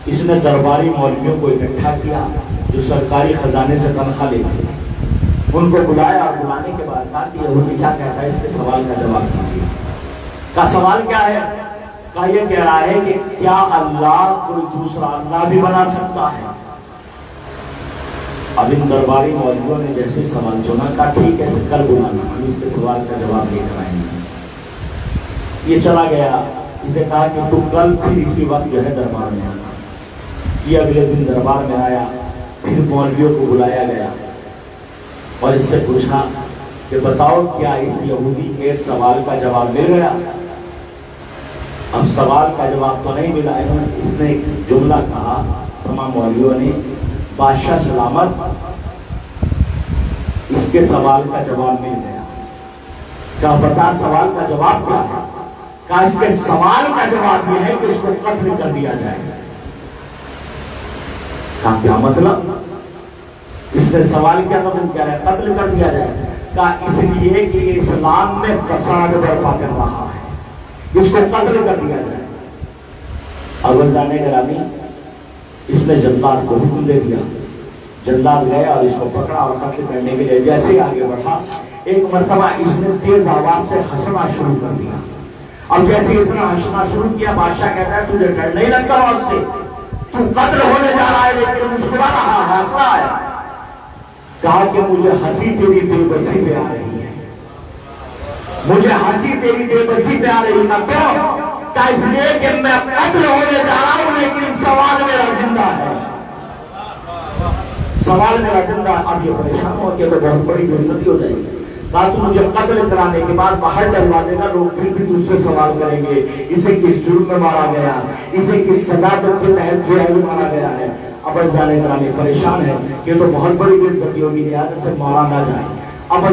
اس نے درباری مولویوں کو اکٹھا کیا جو سرکاری خزانے سے تنخواہ لیتے تھے، ان کو بلایا اور بلانے کے بعد کہا کہ یہودی کیا کہتا ہے، اس کے سوال کا جواب دیجیے۔ کا سوال کیا ہے؟ کہا یہ کہہ رہا ہے کہ کیا اللہ کوئی دوسرا اللہ بھی بنا سکتا ہے؟ اب ان درباری مولویوں نے جیسے سوال سنا، کہا ٹھیک ہے کل بلانا، ہم اس کے سوال کا جواب لے کر آئیں گے۔ یہ چلا گیا، اسے کہا کہ تو کل پھر اسی وقت جو ہے دربار میں آنا۔ یہ اگلے دن دربار میں آیا، پھر مولویوں کو بلایا گیا اور اس سے پوچھا کہ بتاؤ کیا اس یہودی کے سوال کا جواب مل گیا؟ اب سوال کا جواب تو نہیں ملا، اس نے ایک جملہ کہا، تمام مولویوں نے، بادشاہ سلامت، اس کے سوال کا جواب مل گیا۔ کیا بتا سوال کا جواب کیا ہے؟ کہا اس کے سوال کا جواب یہ ہے کہ اس کو قتل کر دیا جائے۔ کہا کیا مطلب؟ اس نے سوال کیا تو کیا ہے قتل کر دیا جائے؟ کہا اس لیے کہ اسلام میں فساد برپا کر رہا ہے، اس کو قتل کر دیا جائے۔ عزیزان گرامی، اس نے جلاد کو حکم دے دیا، جلاد گئے اور اس کو پکڑا اور قتل کرنے کے لیے جیسے آگے بڑھا، ایک مرتبہ اس نے تیز آواز سے ہنسنا شروع کر دیا۔ اب جیسے اس نے ہنسنا شروع کیا، بادشاہ کہتا ہے تجھے ڈر نہیں لگتا موت سے؟ تو قتل ہونے جا رہا ہے لیکن مسکرا رہا ہے، ہنس رہا ہے۔ کہا کہ مجھے ہنسی تیری بے بسی پہ آ رہی ہے، مجھے ہنسی تیری بے بسی پہ آ رہی ہے۔ کیوں؟ کہ اس لیے کہ میں قتل ہونے جا رہا ہوں لیکن سوال میرا زندہ ہے، سوال میرا زندہ ہے۔ اب یہ پریشان ہو کہ تو بہت بڑی بے عزتی ہو جائے گی۔ کہا تو مجھے قتل کرانے کے بعد باہر ڈلوا دینا، لوگ پھر بھی تجھ سے سوال کریں گے اسے کس جرم میں مارا گیا، اسے کس سزا کے تحت مارا گیا ہے۔ اب جانے کرانے پریشان ہے کہ تو بہت بڑی بے عزتی ہوگی، لہٰذا سے مارا نہ جائے۔ اب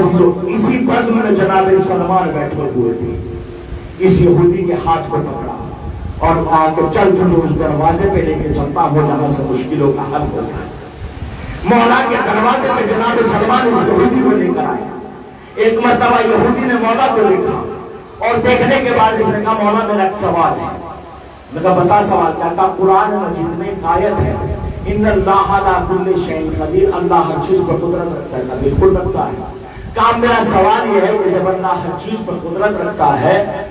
اسی بزم میں جناب سلمان بیٹھے ہوئے تھے، اس یہودی کے ہاتھ کو پکڑا اور کہا کہ چل تجھے اس دروازے پہ لے کے چلتا ہو جہاں سے مشکلوں کا حل ہوتا ہے۔ مولا کے دروازے پہ جناب سلمان اس یہودی کو لے کر آئے۔ ایک مرتبہ یہودی نے مولا کو دیکھا اور دیکھنے کے بعد اس نے کہا مولا میرا ایک سوال ہے۔ میں کہا بتا سوال کیا؟ کہا قرآن مجید میں ایک آیت ہے ان اللہ علی کل شیء قدیر، اللہ ہر چیز پر قدرت رکھتا ہے۔ بالکل رکھتا ہے۔ کہا میرا سوال یہ ہے کہ جب اللہ ہر چیز پر قدرت رکھتا ہے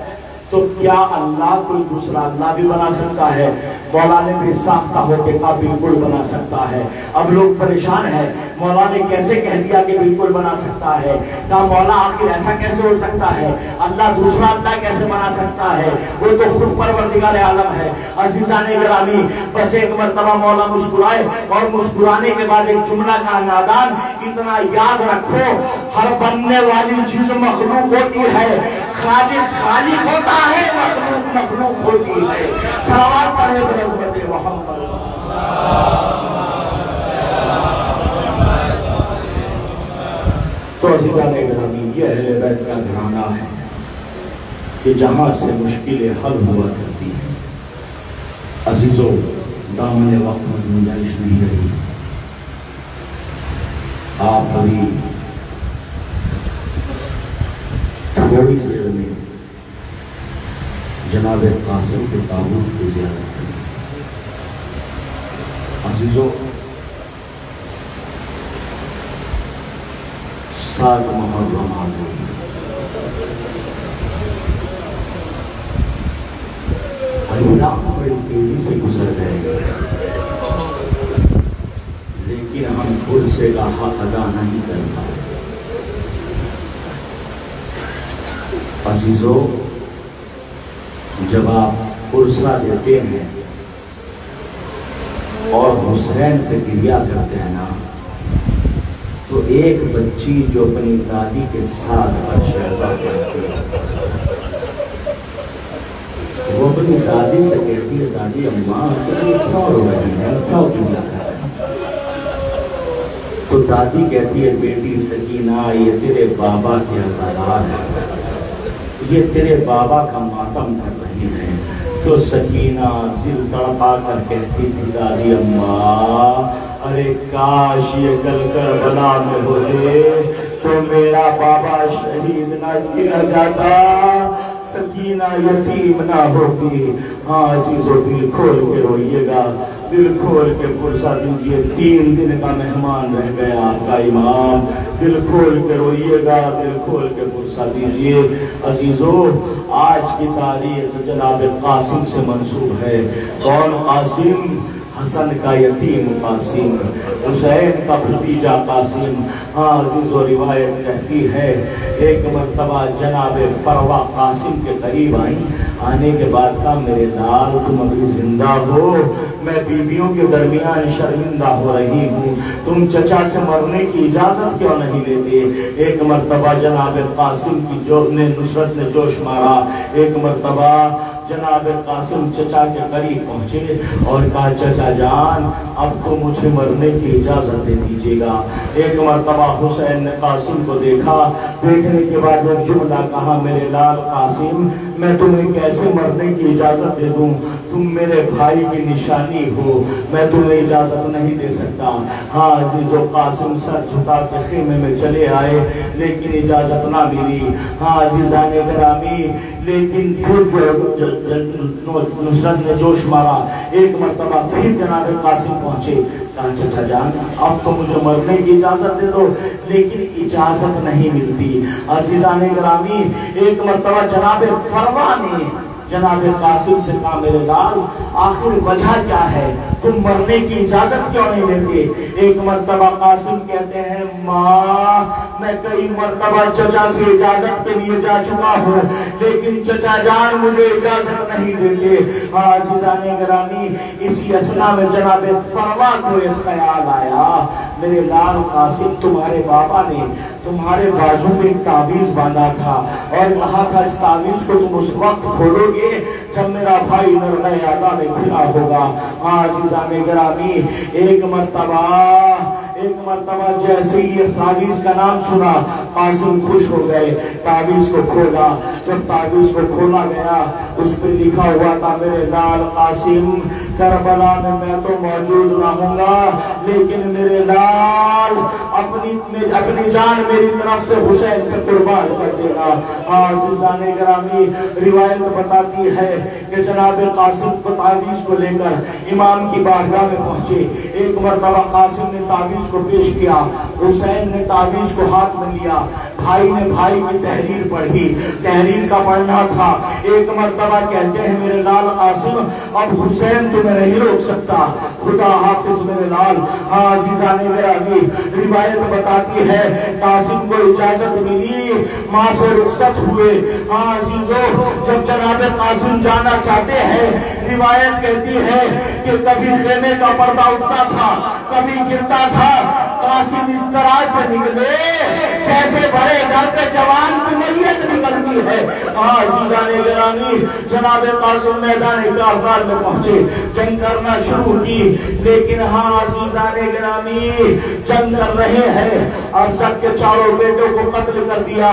تو کیا اللہ کوئی دوسرا اللہ بھی بنا سکتا ہے؟ مولا نے بھی ساختہ ہو کے کہا بالکل بنا سکتا ہے۔ اب لوگ پریشان ہیں، مولا نے کیسے کہہ دیا کہ بالکل بنا سکتا ہے؟ کہا مولا آخر ایسا کیسے ہو سکتا ہے؟ اللہ دوسرا اللہ کیسے بنا سکتا ہے؟ وہ تو خود پروردگار عالم ہے۔ عزیزان گرامی، بس ایک مرتبہ مولا مسکرائے اور مسکرانے کے بعد ایک جملہ کا نادان، اتنا یاد رکھو ہر بننے والی چیز مخلوق ہوتی ہے، خالق خالق ہوتا ہے، مخلوق مخلوق ہوتی ہے۔ صلوات پڑھے برحمت محمد۔ تو عزیزان گرامی، یہ اہل بیت کا گھرانہ ہے کہ جہاں سے مشکلیں حل ہوا کرتی ہیں، عزیزوں دامن وقت میں گنجائش نہیں رہی۔ آپ ابھی تھوڑی دیر میں جناب قاسم کے تابوت کی زیارت کریں۔ عزیزوں، 7 محرم آ گئی، ایام بڑی تیزی سے گزر گئے، لیکن ہم خود سے کا حق ادا نہیں کر پائے۔ عزیزوں، جب آپ عرصہ دیتے ہیں اور حسین پہ گریا کرتے ہیں نا، تو ایک بچی جو اپنی دادی کے ساتھ فرشیزہ کرتی ہے، وہ اپنی دادی سے کہتی ہے، دادی اماں کیوں رو رہی ہے، کیوں گریا کر رہی ہے؟ تو دادی کہتی ہے، بیٹی سکینہ، یہ تیرے بابا کے عزادار ہیں، یہ تیرے بابا کا ماتم کر رہی ہیں۔ تو سکینہ دل تڑپا کر کہتی تھی، دادی اماں، ارے کاش یہ کل کربلا میں ہوتے تو میرا بابا شہید نہ کیا جاتا، سکینہ یتیم نہ ہوتی۔ ہاں عزیزو، دل کھول کے روئیے گا، دل کھول کے پرسہ دیجئے، 3 دن کا مہمان رہ گیا آپ کا امام، دل کھول کے روئیے گا، دل کھول کے پرسہ دیجئے۔ عزیزو، آج کی تاریخ جناب قاسم سے منسوب ہے۔ کون قاسم؟ حسن کا یتیم قاسم، حسین کا بھتیجا قاسم۔ ہاں عزیزو، روایت کہتی ہے ایک مرتبہ جناب فروا قاسم کے قریب آئیں، آنے کے بعد کہا، میرے لال تم ابھی زندہ ہو، میں بیویوں کے درمیان شرمندہ ہو رہی ہوں، تم چچا سے مرنے کی اجازت کیوں نہیں لیتے؟ ایک مرتبہ جناب قاسم کی نصرت نے جوش مارا، ایک مرتبہ جناب قاسم چچا کے قریب پہنچے اور کہا، چچا جان اب تو مجھے مرنے کی اجازت دے دیجیے گا۔ ایک مرتبہ حسین نے قاسم کو دیکھا، دیکھنے کے بعد ایک جملہ کہا، میرے لال قاسم، میں تمہیں کیسے مرنے کی اجازت دے دوں؟ تم میرے بھائی کی نشانی ہو، میں تمہیں اجازت نہیں دے سکتا۔ ہاں عزیزو، قاسم سر جھکا کے خیمے میں چلے آئے، لیکن اجازت نہ ملی۔ ہاں عزیزان گرامی، لیکن پھر نصرت نے جوش مارا، ایک مرتبہ پھر جناب قاسم پہنچے، کہا، چچا جان اب تو مجھے مرنے کی اجازت دے دو، لیکن اجازت نہیں ملتی۔ عزیزان گرامی، ایک مرتبہ جناب فروا نے جناب قاسم سے کہا، میرے لال آخر وجہ کیا ہے، تم مرنے کی اجازت کیوں نہیں لیتے؟ ایک مرتبہ قاسم کہتے ہیں، ماں میں کئی مرتبہ چچا سے اجازت کے لیے جا چکا ہوں، لیکن چچا جان مجھے اجازت نہیں دیتے۔ ہاں عزیزان گرامی، اسی اثنا میں جناب فروا کو ایک خیال آیا، میرے لال قاسم، تمہارے بابا نے تمہارے بازو میں ایک تعویذ باندھا تھا اور کہا تھا، اس تعویذ کو تم اس وقت کھولو گے جب میرا بھائی نرمے آقا میں کھلا ہوگا۔ ہاں عزیزان گرامی، ایک مرتبہ جیسے ہی اس تعویذ کا نام سنا، قاسم خوش ہو گئے، تعویذ کو کھولا۔ جب تعویذ کو کھولا گیا، اس پہ لکھا ہوا تھا، میرے لال قاسم، کربلا میں تو موجود نہ ہوں گا، لیکن میرے لال اپنی جان میری طرف سے حسین پہ قربان کر دینا۔ عزیزان گرامی، روایت بتاتی ہے کہ جناب قاسم تعویذ کو لے کر امام کی بارگاہ میں پہنچے۔ ایک مرتبہ قاسم نے تعویذ کو پیش کیا، حسین نے تعویذ کو ہاتھ میں لیا، بھائی نے بھائی کی تحریر پڑھی، تحریر کا پڑھنا تھا۔ ایک مرتبہ کہتے ہیں، میرے لال قاسم، اب حسین تمہیں نہیں روک سکتا، خدا حافظ میرے لال۔ ہاں عزیزان گرامی، روایت بتاتی ہے قاسم کو اجازت ملی، ماں سے رخصت ہوئے۔ ہاں عزیزو، جب جناب قاسم جانا چاہتے ہیں، روایت کہتی ہے کہ کبھی خیمے کا پردہ اٹھتا تھا، کبھی گرتا تھا، قاسم اس طرح سے نکلے جیسے بڑے گھر پہ جوان کی میت نکلتی ہے۔ عزیزان گرامی جناب قاسم میدان کارزار میں پہنچے، جنگ کرنا شروع کی، لیکن عزیزان گرامی جنگ کر رہے ہیں، ارزق کے چاروں بیٹوں کو قتل کر دیا۔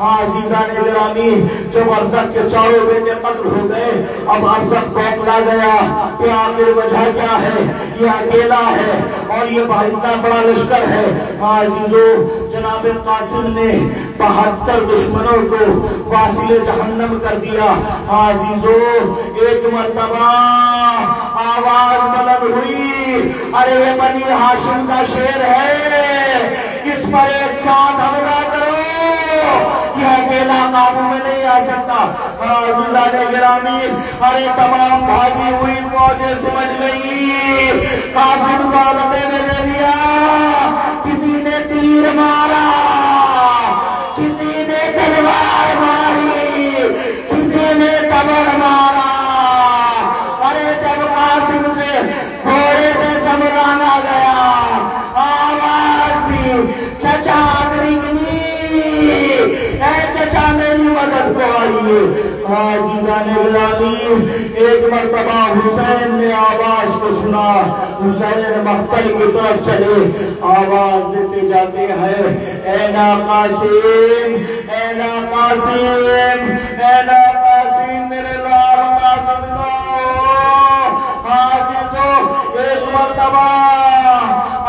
عزیزان گرامی جب ارزق کے چاروں بیٹے قتل ہو گئے، اب ارزق بوکھلا گیا کہ آخر وجہ کیا ہے، یہ اکیلا ہے اور یہ اتنا بڑا لشکر ہے۔ عزیزو جناب قاسم نے 72 دشمنوں کو واصل جہنم کر دیا۔ عزیزو ایک مرتبہ آواز بلند ہوئی، ارے یہ بنی ہاشم کا شیر ہے، اس پر ایک ساتھ حملہ کرو، یہ اکیلا قابو میں نہیں آ سکتا۔ عزیزان گرامی ارے تمام بھاگی ہوئی فوجیں سمجھ گئی قاسم کو عدے نے دے دیا، کسی نے تیر مارا، کسی نے تلوار ماری، کسی نے کمر مارا۔ ارے جب قاسم سے گھوڑے پہ سمجھانا گیا، آواز دی، چچا اے چچا میری مدد کو آئیے۔ عزیزان گرامی ایک مرتبہ حسین نے آواز کو سنا، حسین مقتل کی طرف چلے، آواز دیتے جاتے ہیں، اے نا قاسم، اے نا قاسم، اے نا قاسم، میرے لال قاسم کو۔ عزیزو ایک مرتبہ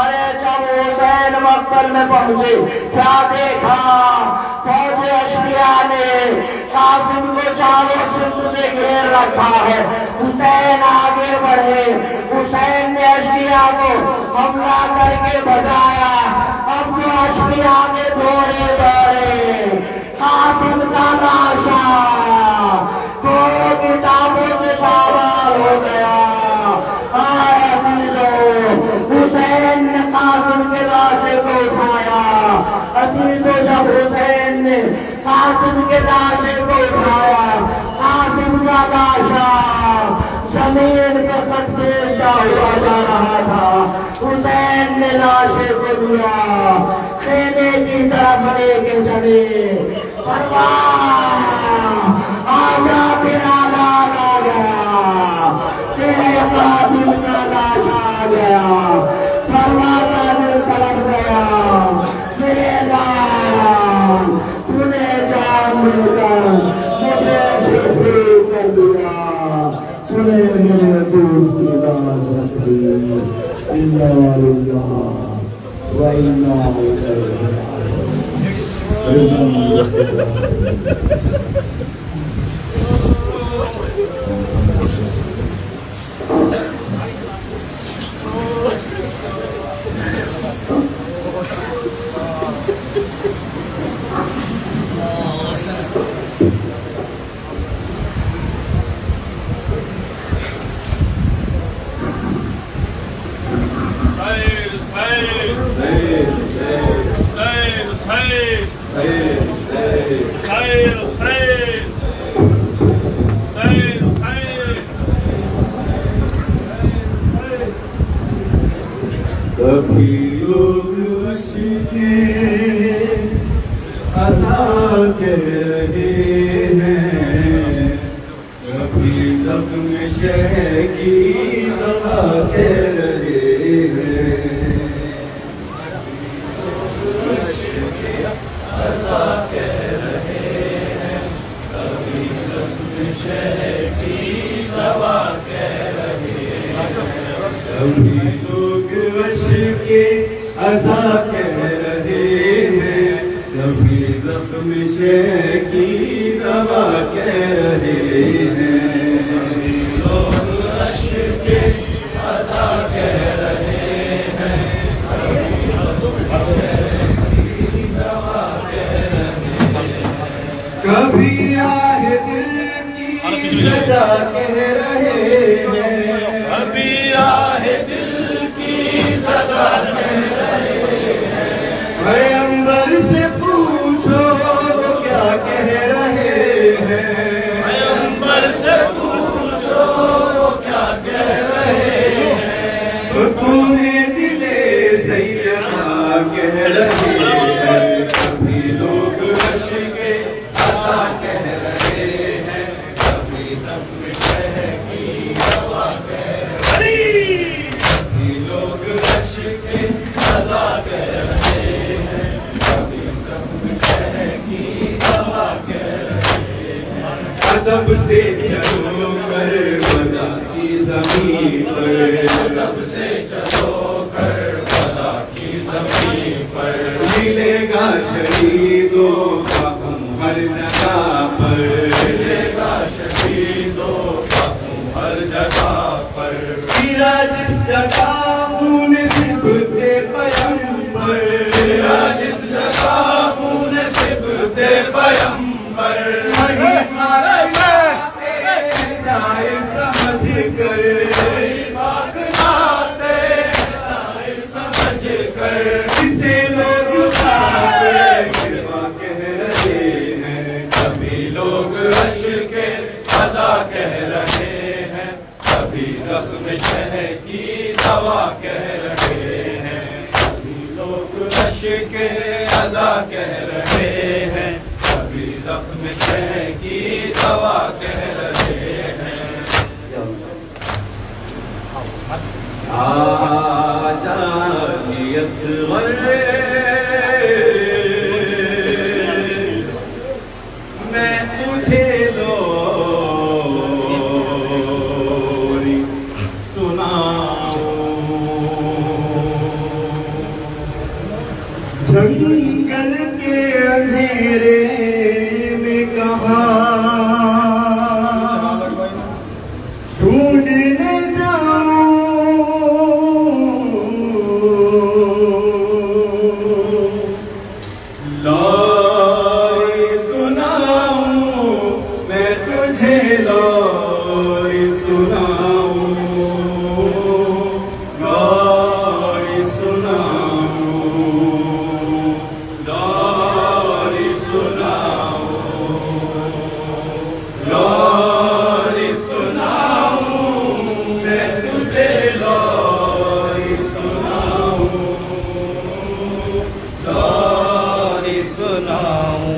ارے جب حسین مقتل میں پہنچے، کیا دیکھا؟ فوج اشقیاء نے قاسم کو چاروں سمت سے گھیر رکھا ہے۔ حسین آگے بڑھے، حسین نے اشقیاء کو حملہ کر کے بھگایا۔ اب جو اشقیاء کے دوڑے دوڑے، قاسم کا لاشا دو کتابوں سے پامال ہو گیا۔ حسین نے قاسم کے لاشے کو اٹھایا، عزیزو جب حسین نے قاسم کے لاشے کو اٹھایا، قاسم کا لاشا زمین پہ خط کھینچتا ہوا جا رہا تھا۔ حسین نے لاشے کو دیا، خیمے کی طرف لے کے چلے، فرمایا آجا تیرا لال آ گیا، تیرے قاسم کا لاش آ گیا۔ فرماتا دل تڑپ گیا، میرے لال تو نے جان دے کر مجھے سے فری کر دیا، تو نے میرے دودھ کی لاز رکھ دی۔ اِنَّا لِلَّهِ وَإِنَّا إِلَيْهِ کبھی لوگ اشکے عطا کہہ رہے ہیں، کبھی زخم شہ کی دوا کہہ رہے ہیں، عطا کہہ رہے ہیں، کبھی زخم شہ کی دوا کہہ رہے ہیں، کبھی لوگ عشقِ عزا کہہ رہے ہیں، کبھی زخم شہ کی دوا کہہ رہے ہیں، کبھی لوگ عشقِ عزا کہہ رہے ہیں، کبھی زخم شہ کی دوا کہہ رہے ہیں، کبھی آہ دل کی صدا کہہ رہے ہیں، کبھی آہ دل صدا کہہ رہے ہیں، پیغمبر سے پوچھو وہ کیا کہہ رہے ہیں، پیغمبر سے پوچھو وہ کیا کہہ رہے ہیں، ستون دل سیدہ کہہ رہے ہیں، کبھی لوگ عشق عطا کہہ رہے ادب سے چلو کربلا کی زمین پر، ادب سے چلو کربلا کی زمین پر، ملے گا شہیدوں کا خون ہر جگہ پر، ملے گا شہیدوں کا خون ہر جگہ پر، گرا جس جگہ خون سبتے پیمبر، گرا جس جگہ خون سبتے پیمبر، وہیں مارا جائے سمجھ کر، بات لاتے جائے سمجھ کر، اسے لوگ شیوا کہہ رہے ہیں، کبھی لوگ عشق قضا کہہ رہے ہیں، کبھی زخم شہ کی دوا کہہ رہے ہیں، کبھی لوگ عشق قضا کہہ رہے ہیں، کبھی زخم شہ کی دوا کہہ رہے ہیں۔ آجا اصغر میں تجھے لوری سناؤں، جنگل کے اندھیرے میں کہاں ڈھونڈنے جاؤں، لوری سناؤں میں تجھے، لوری سناؤں، لوری سناؤں، لوری سناؤں، لوری سناؤں میں تجھے، لوری سناؤں، لوری سناؤں،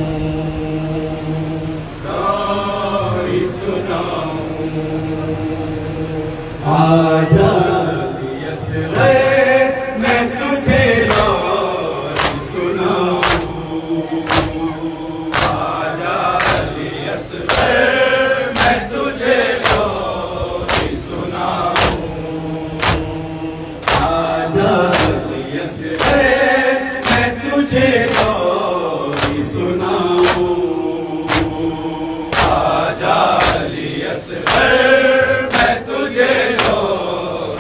لوری سناؤں۔ آجا اصغر میں تجھے لوری سناؤں، آجا اصغر میں تجھے لوری سناؤں، آجا اصغر میں تجھے لوری سناؤں، آجا اصغر میں تجھے لوری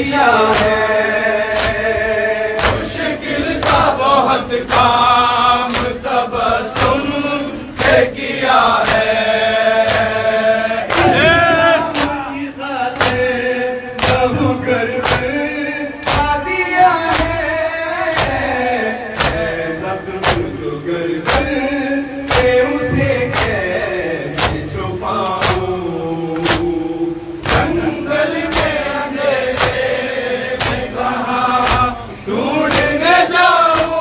کیا ہے، مشکل کا بہت کام تبسم سے کیا ہے، لہو کر آ دیا ہے، زخم جو گرد ہے اسے کیسے چھپاؤں، جنگل میں اندھیرے میں کہاں ڈھونڈنے جاؤں،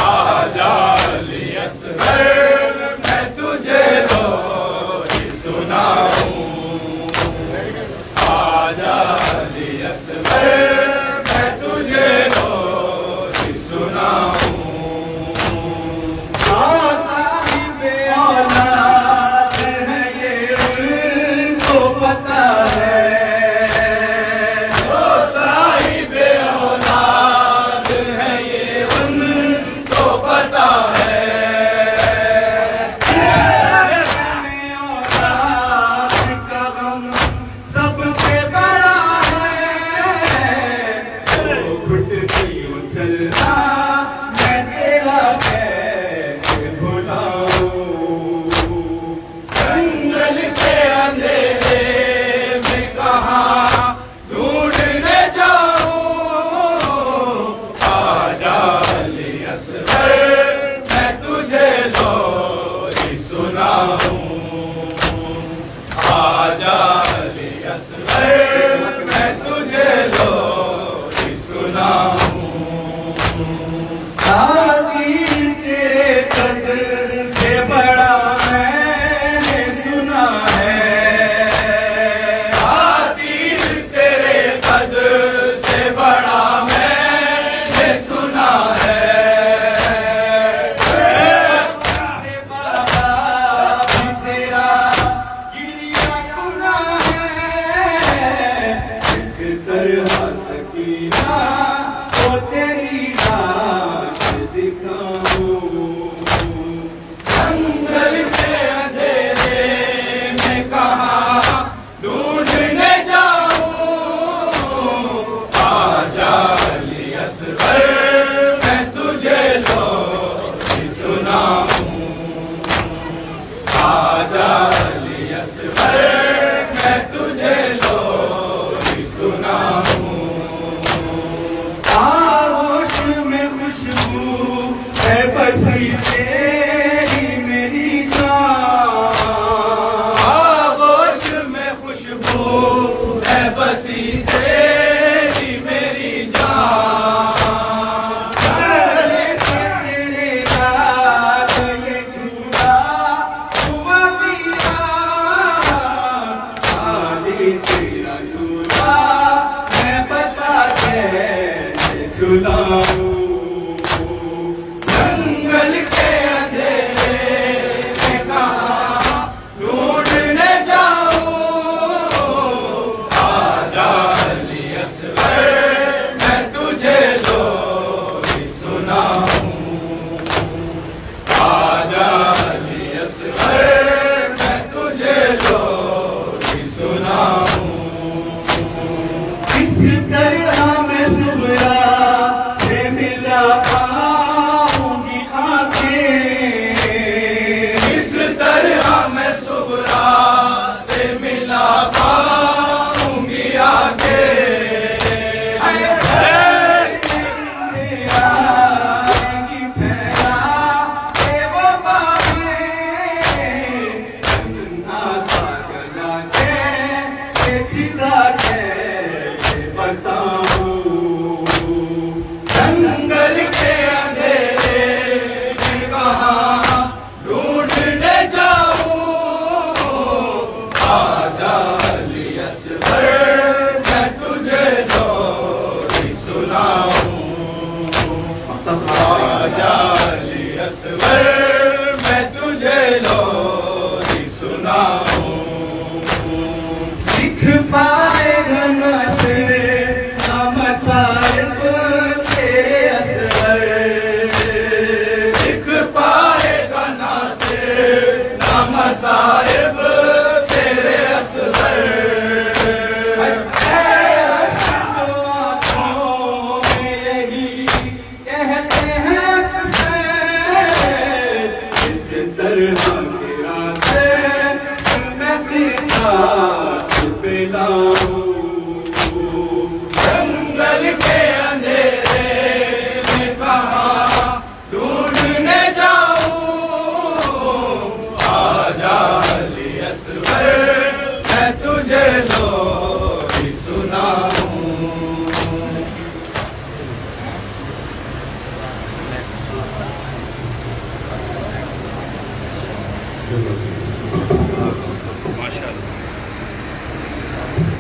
آجا علی اصغر میں تجھے لوری سناؤں، آجا علی اصغر میں تجھے لوری سناؤں، صاحب اولاد ہے یہ ان کو پتہ ہے، صاحب اولاد ہے یہ ان کو پتہ ہے، اولاد کا غم سب سے بڑا ہے، وہ گھٹ کی اچھلنا میں تیرا کیسے بھلاؤں، جنگل کے اندھیرے میں کہاں ڈھونڈنے جاؤں، آجا علی اصغر میں تجھے لوری سناؤں، آجا علی اصغر میں تجھے لوری سناؤں، تعبیر تیرے قدر سے بڑا میں نے سنا ہے، تعبیر تیرے قدر سے بڑا میں نے سنا ہے، سے بڑا بھی تیرا گریہ گناہ ہے، اس طرح سکینہ کو تیری لاش دکھاؤں، جنگل کے اندھیرے میں کہاں ڈھونڈنے جاؤں، آجا علی اصغر میں تجھے لوری سناؤں، آجا علی اصغر میں تجھے لوری سناؤں، آغوش میں خوشبو ہے بسی تیری میری جان، آغوش میں خوشبو ہے بسی تیری میری جان، پہلے سے تیرے یاد یہ جھولا ہوا میرا، خالی تیرا جھولا میں بتا کیسے جھولاؤں، جنگل کے اندھیرے میں کہاں ڈھونڈنے جاؤں، آجا علی اصغر میں تجھے لوری سناؤں، آجا علی اصغر میں تجھے لوری سناؤں، اس طرح میں صبح سے ملا پاؤں گی آنکھیں، اس طرح میں صبح سے ملا پاؤں گی آنکھیں، آئیں گی پھیلا کے وہ باہیں، اپنا سا گلا کیسے چھلا کیسے بتاؤں، جنگل کے اندھیرے میں کہاں ڈھونڈنے جاؤں، آجا علی اصغر میں تجھے لوری سناؤں، آجا علی اصغر میں تجھے لوری سناؤں، لکھ پائے گا نصر نہ مصائب تیرے اثر، لکھ پائے گا نصر نہ مصائب